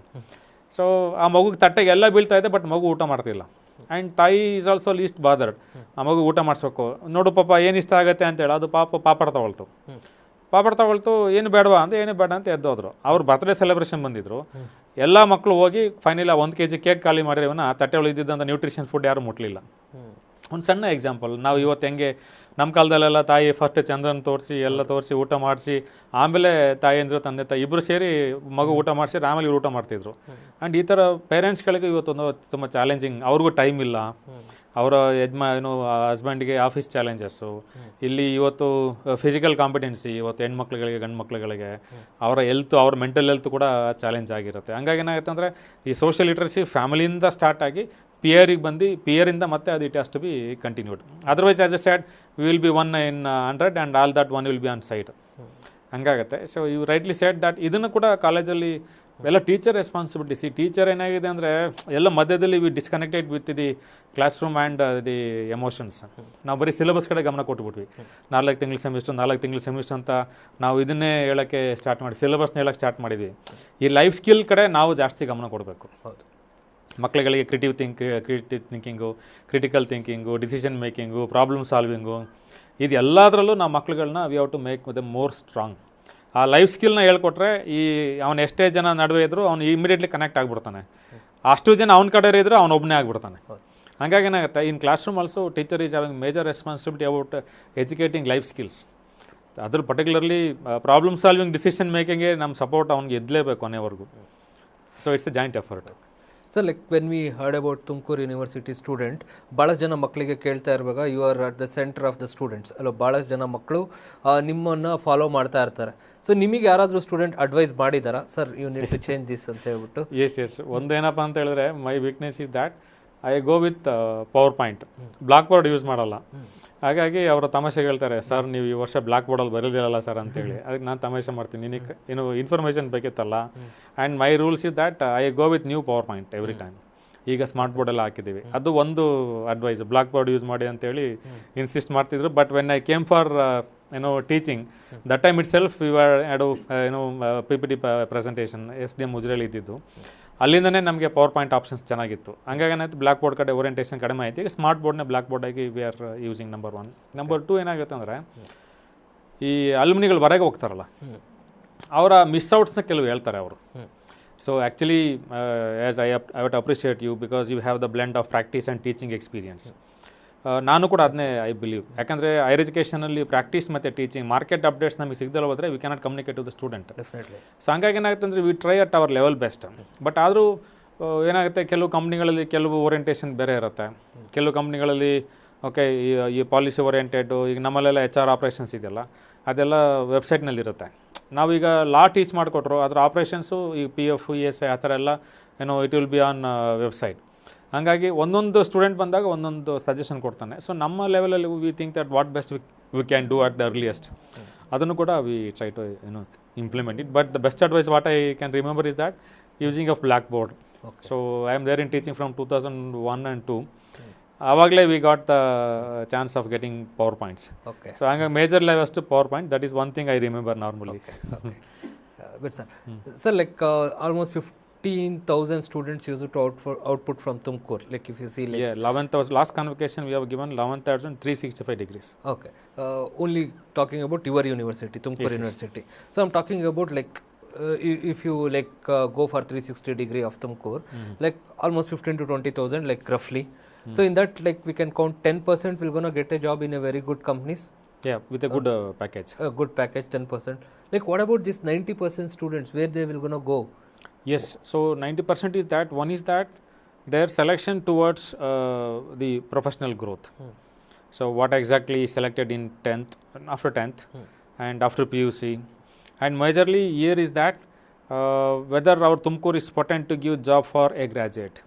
ಸೊ ಆ ಮಗುಗೆ ತಟ್ಟೆಗೆ ಎಲ್ಲ ಬೀಳ್ತಾ ಇದೆ, ಬಟ್ ಮಗು ಊಟ ಮಾಡ್ತಿಲ್ಲ. ಆ್ಯಂಡ್ ತಾಯಿ ಈಸ್ ಆಲ್ಸೋ ಲೀಸ್ಟ್ ಬಾದರ್ಡ್. ಆ ಮಗು ಊಟ ಮಾಡಿಸ್ಬೇಕು, ನೋಡು ಪಾಪ ಏನು ಇಷ್ಟ ಆಗುತ್ತೆ ಅಂತೇಳಿ ಅದು ಪಾಪಡ ತಗೊಳ್ತು. ಏನು ಬೇಡವಾ ಅಂತ, ಏನು ಬೇಡ ಅಂತ ಎದ್ದೋದ್ರು. ಅವ್ರು ಬರ್ತ್ಡೇ ಸೆಲೆಬ್ರೇಷನ್ ಬಂದಿದ್ರು. ಎಲ್ಲ ಮಕ್ಕಳು ಹೋಗಿ ಫೈನಲಿ 1 kg ಕೇಕ್ ಖಾಲಿ ಮಾಡಿರೋವನ್ನ ತಟ್ಟೆ ಉಳಿದಿದ್ದಂಥ ನ್ಯೂಟ್ರಿಷನ್ ಫುಡ್ ಯಾರು ಮುಟ್ಲಿಲ್ಲ. ಒಂದು ಸಣ್ಣ ಎಕ್ಸಾಂಪಲ್. ನಾವು ಇವತ್ತು ಹೆಂಗೆ ನಮ್ಮ ಕಾಲದಲ್ಲೆಲ್ಲ ತಾಯಿ ಫಸ್ಟ್ ಚಂದ್ರನ ತೋರಿಸಿ ಎಲ್ಲ ತೋರಿಸಿ ಊಟ ಮಾಡಿಸಿ ಆಮೇಲೆ ತಾಯಿ ಅಂದರು ತಂದೆ ತಾಯಿ ಇಬ್ಬರು ಸೇರಿ ಮಗು ಊಟ ಮಾಡಿಸಿ ಆಮೇಲೆ ಇವ್ರು ಊಟ ಮಾಡ್ತಿದ್ರು. ಆ್ಯಂಡ್ ಈ ಥರ ಪೇರೆಂಟ್ಸ್ಗಳಿಗೆ ಇವತ್ತೊಂದು ತುಂಬ ಚಾಲೆಂಜಿಂಗ್. ಅವ್ರಿಗೂ ಟೈಮ್ ಇಲ್ಲ, ಅವರ ಹಸ್ಬೆಂಡಿಗೆ ಆಫೀಸ್ ಚಾಲೆಂಜಸ್ಸು, ಇಲ್ಲಿ ಇವತ್ತು ಫಿಸಿಕಲ್ ಕಾಂಪಿಟೆನ್ಸಿ ಇವತ್ತು ಹೆಣ್ಮಕ್ಳುಗಳಿಗೆ ಗಂಡು ಮಕ್ಳುಗಳಿಗೆ, ಅವರ ಹೆಲ್ತ್, ಅವ್ರ ಮೆಂಟಲ್ ಹೆಲ್ತ್ ಕೂಡ ಚಾಲೆಂಜ್ ಆಗಿರುತ್ತೆ. ಹಂಗಾಗಿ ಏನಾಗುತ್ತೆ ಅಂದರೆ ಈ ಸೋಷಿಯಲ್ ಲಿಟ್ರಸಿ ಫ್ಯಾಮಿಲಿಯಿಂದ ಸ್ಟಾರ್ಟ್ ಆಗಿ ಪಿಯರಿಗೆ ಬಂದು ಪಿಯರಿಂದ ಮತ್ತೆ ಅದು it has to be continued. Otherwise as I said we will be 1 in 100 and all that 1 will be on site. ಹಂಗಾಗುತ್ತೆ. So you rightly said that ಇದನ್ನು ಕೂಡ ಕಾಲೇಜಲ್ಲಿ ಎಲ್ಲ ಟೀಚರ್ ರೆಸ್ಪಾನ್ಸಿಬಿಲಿಟೀಸ್. ಈ ಟೀಚರ್ ಏನಾಗಿದೆ ಅಂದರೆ ಎಲ್ಲ ಮಧ್ಯದಲ್ಲಿ we disconnected with the class room and the emotions. ನಾವು ಬರೀ ಸಿಲೆಬಸ್ ಕಡೆ ಗಮನ ಕೊಟ್ಬಿಟ್ವಿ. 4 ತಿಂಗಳ ಸೆಮಿಸ್ಟರ್ ಅಂತ ನಾವು ಇದನ್ನೇ ಹೇಳೋಕ್ಕೆ ಸ್ಟಾರ್ಟ್ ಮಾಡಿ, ಸಿಲೆಬಸ್ನ ಹೇಳೋಕ್ಕೆ ಸ್ಟಾರ್ಟ್ ಮಾಡಿದ್ವಿ. ಈ ಲೈಫ್ ಸ್ಕಿಲ್ ಕಡೆ ನಾವು ಜಾಸ್ತಿ ಗಮನ ಕೊಡಬೇಕು. ಹೌದು, ಮಕ್ಕಳುಗಳಿಗೆ creative thinking, critical thinking, decision making, problem solving, ಇದು ಎಲ್ಲದರಲ್ಲೂ ನಾವು ಮಕ್ಕಳುಗಳನ್ನ we have to make the more strong. ಆ ಲೈಫ್ ಸ್ಕಿಲ್ನ ಹೇಳ್ಕೊಟ್ರೆ ಈ ಅವನು ಎಷ್ಟೇ ಜನ ನಡುವೆ ಇದ್ದರೂ ಅವ್ನು ಇಮಿಡಿಯೇಟ್ಲಿ ಕನೆಕ್ಟ್ ಆಗಿಬಿಡ್ತಾನೆ. ಅಷ್ಟು ಜನ ಅವ್ನ ಕಡೆ ಇದ್ದರೂ ಅವ್ನು ಒಬ್ಬನೇ ಆಗಿಬಿಡ್ತಾನೆ. ಹಾಗಾಗಿ ಏನಾಗುತ್ತೆ, in class room also teacher is having major responsibility about educating life skills. ಅದ್ರ ಪರ್ಟಿಕ್ಯುಲರ್ಲಿ ಪ್ರಾಬ್ಲಮ್ ಸಾಲ್ವಿಂಗ್, ಡಿಸಿಷನ್ ಮೇಕಿಂಗ್ಗೆ ನಮ್ಮ ಸಪೋರ್ಟ್ ಅವ್ನಿಗೆ ಇದ್ದಲೇಬೇಕು ಕೊನೆವರೆಗೂ. So it's a joint effort. So like when we heard about Tumakuru university student, ಭಾಳಷ್ಟು ಜನ ಮಕ್ಕಳಿಗೆ ಕೇಳ್ತಾ ಇರುವಾಗ you are at the centre of the students ಅಲ್ಲ, ಭಾಳಷ್ಟು ಜನ ಮಕ್ಕಳು ನಿಮ್ಮನ್ನು ಫಾಲೋ ಮಾಡ್ತಾ ಇರ್ತಾರೆ. ಸೊ ನಿಮಗೆ ಯಾರಾದರೂ ಸ್ಟೂಡೆಂಟ್ ಅಡ್ವೈಸ್ ಮಾಡಿದಾರಾ, sir you need to change this ಅಂತ ಹೇಳ್ಬಿಟ್ಟು? ಎಸ್ ಒಂದೇನಪ್ಪ ಅಂತ ಹೇಳಿದ್ರೆ my weakness is that I go with PowerPoint, blackboard use ಮಾಡಲ್ಲ. ಹಾಗಾಗಿ ಅವರ ತಮಾಷೆಗೆ ಹೇಳ್ತಾರೆ, ಸರ್ ನೀವು ಈ ವರ್ಷ ಬ್ಲಾಕ್ ಬೋರ್ಡಲ್ಲಿ ಬರೋದಿಲ್ಲಲ್ಲ ಸರ್ ಅಂತೇಳಿ. ಅದಕ್ಕೆ ನಾನು ತಮಾಷೆ ಮಾಡ್ತೀನಿ, ನಿನಗೆ ಏನು ಇನ್ಫಾರ್ಮೇಷನ್ ಬೇಕಿತ್ತಲ್ಲ. And my rules is that I go with new PowerPoint every time. ಈಗ ಸ್ಮಾರ್ಟ್ ಬೋರ್ಡೆಲ್ಲ ಹಾಕಿದ್ದೀವಿ, ಅದು ಒಂದು ಅಡ್ವೈಸ್. ಬ್ಲಾಕ್ ಬೋರ್ಡ್ ಯೂಸ್ ಮಾಡಿ ಅಂತೇಳಿ ಇನ್ಸಿಸ್ಟ್ ಮಾಡ್ತಿದ್ರು. But when I came for teaching that time it self we are PPT presentation SDM ಮುಜ್ರೇಲಿ ಇದ್ದಿದ್ದು. ಅಲ್ಲಿಂದನೇ ನಮಗೆ ಪವರ್ ಪಾಯಿಂಟ್ ಆಪ್ಷನ್ಸ್ ಚೆನ್ನಾಗಿತ್ತು. ಹಂಗಾಗಿ ಏನಾಯ್ತು, ಬ್ಲಾಕ್ ಬೋರ್ಡ್ ಕಡೆ ಓರಿಯಂಟೇಷನ್ ಕಡಿಮೆ ಆಯ್ತು. ಈಗ ಸ್ಮಾರ್ಟ್ ಬೋರ್ಡ್ನ ಬ್ಲಾಕ್ ಬೋರ್ಡಾಗಿ we are using number 1. Number 2 ಏನಾಗುತ್ತೆ ಅಂದರೆ, ಈ ಅಲ್ಯುಮಿನಿಗಳು ಹೊರಗೆ ಹೋಗ್ತಾರಲ್ಲ, ಅವರ ಮಿಸ್ಔಟ್ಸ್ನ ಕೆಲವು ಹೇಳ್ತಾರೆ ಅವರು. So actually as I would appreciate you because you have the blend of practice and teaching experience. ನಾನು ಕೂಡ ಅದನ್ನೇ ಐ ಬಿಲೀವ್. ಯಾಕಂದರೆ ಹೈಯರ್ ಎಜುಕೇಷನಲ್ಲಿ ಪ್ರಾಕ್ಟೀಸ್ ಮತ್ತು ಟೀಚಿಂಗ್, ಮಾರ್ಕೆಟ್ ಅಪ್ಡೇಟ್ಸ್ ನಮಗೆ ಸಿಗದಲ್ಲ ಹೋದರೆ we cannot communicate to the student. Definitely. So ಹಂಗಾಗಿ ಏನಾಗುತ್ತೆ ಅಂದರೆ we try at our level best. But ಆದರೂ ಏನಾಗುತ್ತೆ, ಕೆಲವು ಕಂಪ್ನಿಗಳಲ್ಲಿ ಕೆಲವು ಓರಿಯಂಟೇಷನ್ ಬೇರೆ ಇರುತ್ತೆ. ಕೆಲವು ಕಂಪ್ನಿಗಳಲ್ಲಿ ಓಕೆ ಈ ಪಾಲಿಸಿ ಓರಿಯೆಂಟೆಡು, ಈಗ ನಮ್ಮಲ್ಲೆಲ್ಲ HR ಆಪ್ರೇಷನ್ಸ್ ಇದೆಯಲ್ಲ, ಅದೆಲ್ಲ ವೆಬ್ಸೈಟ್ನಲ್ಲಿರುತ್ತೆ. ನಾವೀಗ ಲಾ ಟೀಚ್ ಮಾಡಿಕೊಟ್ರು, ಅದರ ಆಪ್ರೇಷನ್ಸು ಈ PF ESI ಆ ಥರ ಎಲ್ಲ it will be on website. ಹಾಗಾಗಿ ಒಂದೊಂದು ಸ್ಟೂಡೆಂಟ್ ಬಂದಾಗ ಒಂದೊಂದು ಸಜೆಷನ್ ಕೊಡ್ತಾನೆ. ಸೊ ನಮ್ಮ ಲೆವೆಲಲ್ಲಿ we think that what best we can do at the earliest. ಅದನ್ನು ಕೂಡ we try to implement it. But the best advice what I can remember is that using of blackboard. So I am there in teaching from 2001 and 2. ಆವಾಗಲೇ we got the chance of getting PowerPoints. Okay. So ಹಂಗಾಗಿ major levels PowerPoint, that is one thing I remember normally. Good sir. Sir like almost 15,000 students use it output from Tumkur. Like if you see, like 11,000. Last convocation we have given 11,365 degrees. Okay. Only talking about your university, Tumkur University. So I'm talking about like if you like go for 360 degree of Tumkur, like almost 15 to 20,000, like roughly. So in that, like we can count 10% will gonna get a job in a very good companies. Yeah, with a good package. A good package, 10%. Like what about this 90% students? Where they will gonna go? Yes, so 90% is that. One is that their selection towards the professional growth. So what exactly is selected in 10th, after 10th and after PUC, and majorly here is that whether our Tumkur is potent to give job for a graduate.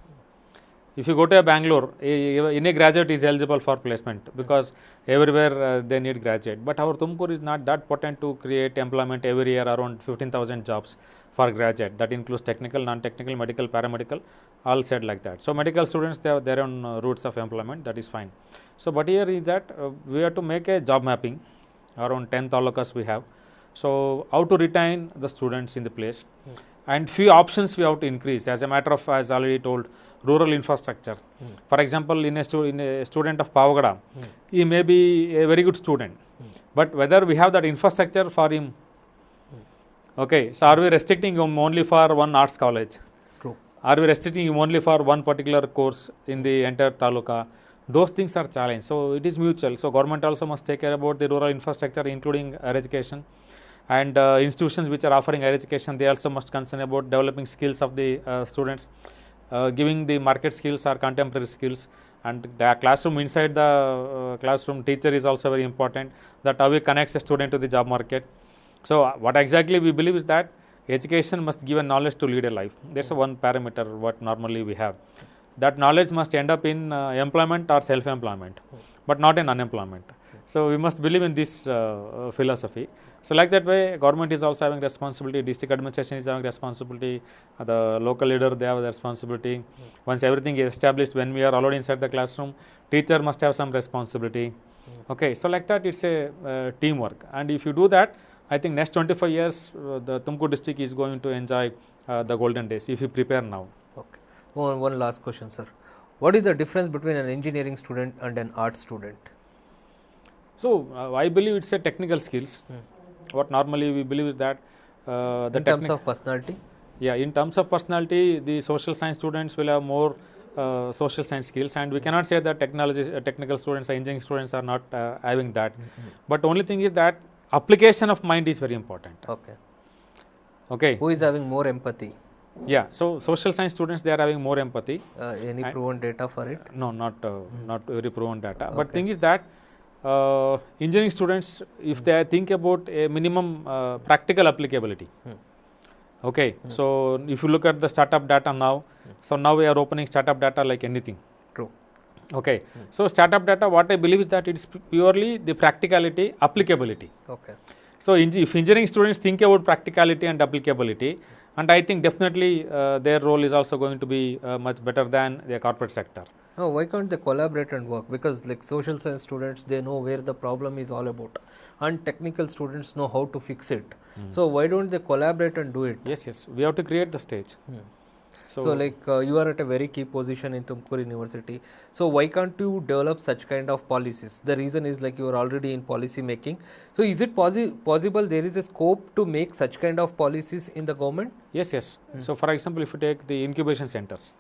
If you go to a Bangalore, any graduate is eligible for placement because everywhere they need graduate. But our Tumkur is not that potent to create employment every year, around 15,000 jobs for graduate. That includes technical, non-technical, medical, paramedical, all said like that. So medical students, they have their own routes of employment, that is fine. So but here is that we have to make a job mapping, around 10 talukas we have. So how to retain the students in the place, and few options we have to increase. As a matter of, as already told, rural infrastructure. For example, in a student of Pavagada, he may be a very good student, but whether we have that infrastructure for him, okay, so are we restricting him only for one arts college? True. Are we restricting him only for one particular course in the entire taluka? Those things are challenged. So it is mutual. So government also must take care about the rural infrastructure, including higher education, and institutions which are offering higher education, they also must concern about developing skills of the students, giving the market skills or contemporary skills. And the classroom, inside the classroom, teacher is also very important, that how we connect a student to the job market. So what exactly we believe is that education must give a knowledge to lead a life. That's one parameter what normally we have. That knowledge must end up in employment or self-employment, but not in unemployment. So we must believe in this philosophy. So like that way, government is also having responsibility, district administration is having responsibility, the local leader, they have the responsibility. Once everything is established, when we are already inside the classroom, teacher must have some responsibility. Okay, so like that, it's a teamwork. And if you do that, I think next 25 years, the Tumkur district is going to enjoy the golden days if you prepare now. Okay. One last question, sir. What is the difference between an engineering student and an art student? So I believe it's a technical skills. What normally we believe is that in terms of personality? Yeah, in terms of personality, the social science students will have more social science skills, and we cannot say that technical students or engineering students are not having that. But only thing is that application of mind is very important. Okay. Okay. Who is having more empathy? Yeah, so social science students, they are having more empathy. Any proven data for it? No, not very proven data. Okay. But thing is that engineering students, if they think about a minimum practical applicability. Okay, so if you look at the startup data now, so now we are opening startup data like anything. True. Okay, so startup data, what I believe is that it's purely the practicality, applicability. Okay. So if engineering students think about practicality and applicability, and I think definitely their role is also going to be much better than the corporate sector. No, why can't they collaborate and work? Because like social science students, they know where the problem is all about, and technical students know how to fix it. So why don't they collaborate and do it? Yes, we have to create the stage. So like you are at a very key position in Tumkur University. So why can't you develop such kind of policies? The reason is like you are already in policy making. So is it possible there is a scope to make such kind of policies in the government? Yes. So for example, if you take the incubation centers,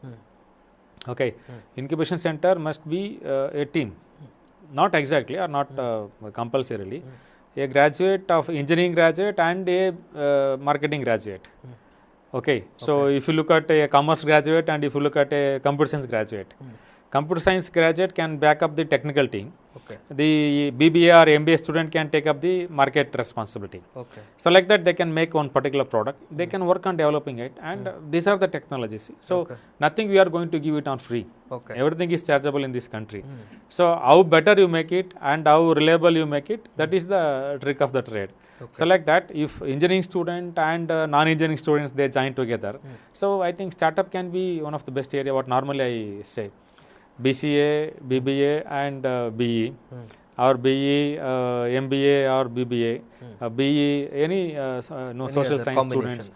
okay, incubation center must be a team, not exactly or not compulsorily, a graduate of engineering graduate and a marketing graduate. Okay, so if you look at a commerce graduate and if you look at a computer science graduate, computer science graduate can back up the technical team. Okay. The BBA or MBA student can take up the market responsibility. Okay. So like that, they can make one particular product. They can work on developing it, and these are the technologies. So nothing we are going to give it on free. Okay. Everything is chargeable in this country. So how better you make it and how reliable you make it, that is the trick of the trade. Okay. So like that, if engineering student and non-engineering students, they join together. So I think startup can be one of the best area, what normally I say. BCA, BBA and BE, or BE, MBA or BBA, BE, any social science students,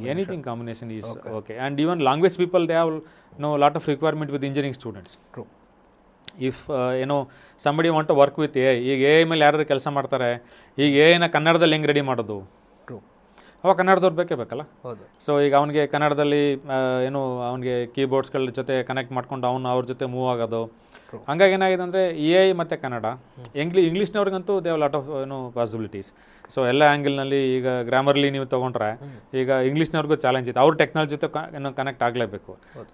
anything combination is okay. And even language people, they have a lot of requirement with engineering students. True. If somebody want to work with AI, ಈಗ AI ಮೇಲೆ ಯಾರು ಕೆಲಸ ಮಾಡ್ತಾರೆ, ಈಗ AIನ ಕನ್ನಡದಲ್ಲಿ ಹೆಂಗೆ ready ಮಾಡೋದು? ಅವಾಗ ಕನ್ನಡದವ್ರು ಬೇಕೇ ಬೇಕಲ್ಲ. ಸೊ ಈಗ ಅವನಿಗೆ ಕನ್ನಡದಲ್ಲಿ ಅವನಿಗೆ ಕೀಬೋರ್ಡ್ಸ್ಗಳ ಜೊತೆ ಕನೆಕ್ಟ್ ಮಾಡ್ಕೊಂಡು ಅವ್ರ ಜೊತೆ ಮೂವ್ ಆಗೋದು. ಹಂಗಾಗಿ ಏನಾಗಿದೆ ಅಂದರೆ AI ಮತ್ತು ಕನ್ನಡ, ಇಂಗ್ಲೀಷ್ನವ್ರಿಗಂತೂ they have lot of possibilities. So ಎಲ್ಲ ಆ್ಯಂಗಲ್ನಲ್ಲಿ ಈಗ ಗ್ರಾಮರ್ಲಿ ನೀವು ತೊಗೊಂಡ್ರೆ ಈಗ ಇಂಗ್ಲೀಷ್ನವ್ರಿಗೂ ಚಾಲೆಂಜ್ ಇದೆ, ಅವ್ರ ಟೆಕ್ನಾಲಜಿ ಜೊತೆ ಕನೆಕ್ಟ್ ಆಗಲೇಬೇಕು.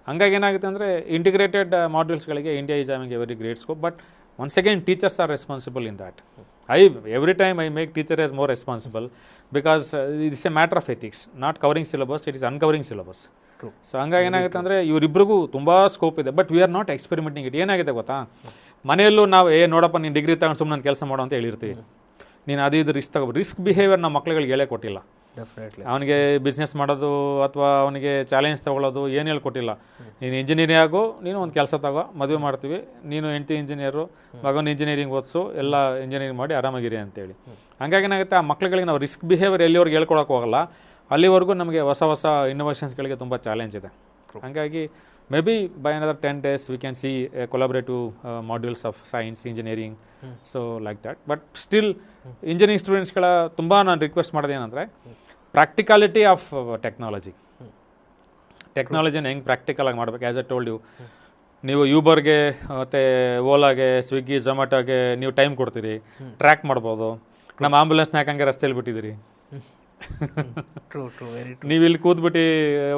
ಹಂಗಾಗಿ ಏನಾಗುತ್ತೆ ಅಂದರೆ ಇಂಟಿಗ್ರೇಟೆಡ್ ಮಾಡ್ಯೂಲ್ಸ್ಗಳಿಗೆ India is having a very great scope. But Once again, teachers are responsible in that. Every time I make teacher as more responsible because it's a matter of ethics, not covering syllabus, it is uncovering syllabus. True. So ಹಂಗಾಗಿ ಏನಾಗುತ್ತೆ ಅಂದರೆ ಇವರಿಬ್ಬರಿಗೂ ತುಂಬ scope ಇದೆ, but we are not experimenting it. ಏನಾಗಿದೆ ಗೊತ್ತಾ, ಮನೆಯಲ್ಲೂ ನಾವು ನೋಡಪ್ಪ ನೀನು ಡಿಗ್ರಿ ತಗೊಂಡು ಸುಮ್ಮನೆ ಕೆಲಸ ಮಾಡೋ ಅಂತ ಹೇಳಿರ್ತೀವಿ. ನೀನು ಅದು ಇದು ರಿಸ್ಕ್ ಬಿಹೇವಿಯರ್ ನಮ್ಮ ಮಕ್ಳುಗಳಿಗೆ ಹೇಳೇ ಕೊಟ್ಟಿಲ್ಲ. ಡೆಫಿನೆಟ್ಲಿ ಅವನಿಗೆ ಬಿಸ್ನೆಸ್ ಮಾಡೋದು ಅಥವಾ ಅವನಿಗೆ ಚಾಲೆಂಜ್ ತೊಗೊಳ್ಳೋದು ಏನು ಹೇಳ್ಕೊಟ್ಟಿಲ್ಲ. ನೀನು ಇಂಜಿನಿಯರ್ ಆಗೋ, ನೀನು ಒಂದು ಕೆಲಸ ತಗೋ, ಮದುವೆ ಮಾಡ್ತೀವಿ, ನೀನು ಹೆಂಡತಿ ಇಂಜಿನಿಯರು, ಮಗನ ಇಂಜಿನಿಯರಿಂಗ್ ಓದಿಸು, ಎಲ್ಲ ಇಂಜಿನಿಯರಿಂಗ್ ಮಾಡಿ ಆರಾಮಾಗಿರಿ ಅಂತೇಳಿ. ಹಂಗಾಗಿ ಏನಾಗುತ್ತೆ, ಆ ಮಕ್ಳುಗಳಿಗೆ ನಾವು ರಿಸ್ಕ್ ಬಿಹೇವಿಯರ್ ಎಲ್ಲಿವರೆಗೆ ಹೇಳ್ಕೊಳಕ್ಕೆ ಹೋಗಲ್ಲ, ಅಲ್ಲಿವರೆಗೂ ನಮಗೆ ಹೊಸ ಹೊಸ ಇನ್ನೋವೇಷನ್ಸ್ಗಳಿಗೆ ತುಂಬ ಚಾಲೆಂಜ್ ಇದೆ. ಹಾಗಾಗಿ may be by another 10 days we can see collaborative modules of science, engineering, so like that. But still engineering ಸ್ಟೂಡೆಂಟ್ಸ್ಗಳ ತುಂಬ ನಾನು ರಿಕ್ವೆಸ್ಟ್ ಮಾಡೋದು ಏನಂದರೆ, ಪ್ರಾಕ್ಟಿಕಾಲಿಟಿ ಆಫ್ ಟೆಕ್ನಾಲಜಿನ ಹೆಂಗೆ ಪ್ರಾಕ್ಟಿಕಲಾಗಿ ಮಾಡ್ಬೇಕು. ಆ್ಯಸ್ ಎ ಟೋಲ್ಡ್ ಯು, ನೀವು ಯೂಬರ್ಗೆ ಮತ್ತು ಓಲಾಗೆ, ಸ್ವಿಗ್ಗಿ, ಝೊಮ್ಯಾಟೋಗೆ ನೀವು ಟೈಮ್ ಕೊಡ್ತೀರಿ, ಟ್ರ್ಯಾಕ್ ಮಾಡ್ಬೋದು. ನಮ್ಮ ಆಂಬುಲೆನ್ಸ್ನ ಯಾಕಂಗೆ ರಸ್ತೆಯಲ್ಲಿ ಬಿಟ್ಟಿದ್ದೀರಿ, ನೀವು ಇಲ್ಲಿ ಕೂತ್ಬಿಟ್ಟು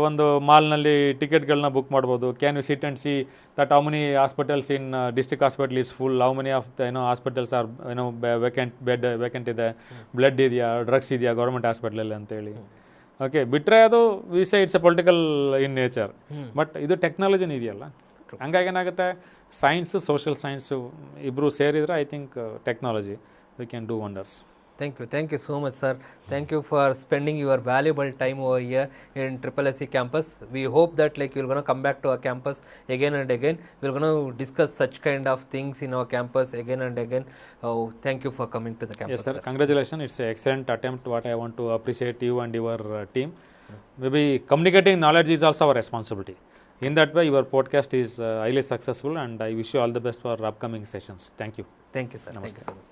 ಒಂದು ಮಾಲ್ನಲ್ಲಿ ಟಿಕೆಟ್ಗಳನ್ನ ಬುಕ್ ಮಾಡ್ಬೋದು. Can you sit and see that how many hospitals in district hospital is full, how many of the hospitals are vacant ಇದೆ, ಬ್ಲಡ್ ಇದೆಯಾ, ಡ್ರಗ್ಸ್ ಇದೆಯಾ ಗೌರ್ಮೆಂಟ್ ಹಾಸ್ಪಿಟ್ಲಲ್ಲಿ ಅಂತೇಳಿ. ಓಕೆ, ಬಿಟ್ಟರೆ ಅದು we say it's a political in nature. But ಇದು ಟೆಕ್ನಾಲಜಿನ ಇದೆಯಲ್ಲ, ಹಂಗಾಗಿ ಏನಾಗುತ್ತೆ, ಸೈನ್ಸು ಸೋಷಿಯಲ್ ಸೈನ್ಸು ಇಬ್ಬರು ಸೇರಿದರೆ I think technology V can do wonders. Thank you so much, sir. Thank you for spending your valuable time over here in SSSE campus. We hope that like you're going to come back to our campus again and again. We're going to discuss such kind of things in our campus again and again. Thank you for coming to the campus. Yes, sir. Congratulations. It's an excellent attempt. What I want to appreciate you and your team. Maybe communicating knowledge is also our responsibility. In that way, your podcast is highly successful, and I wish you all the best for upcoming sessions. Thank you. Thank you, sir. Namaste. Thank you so much.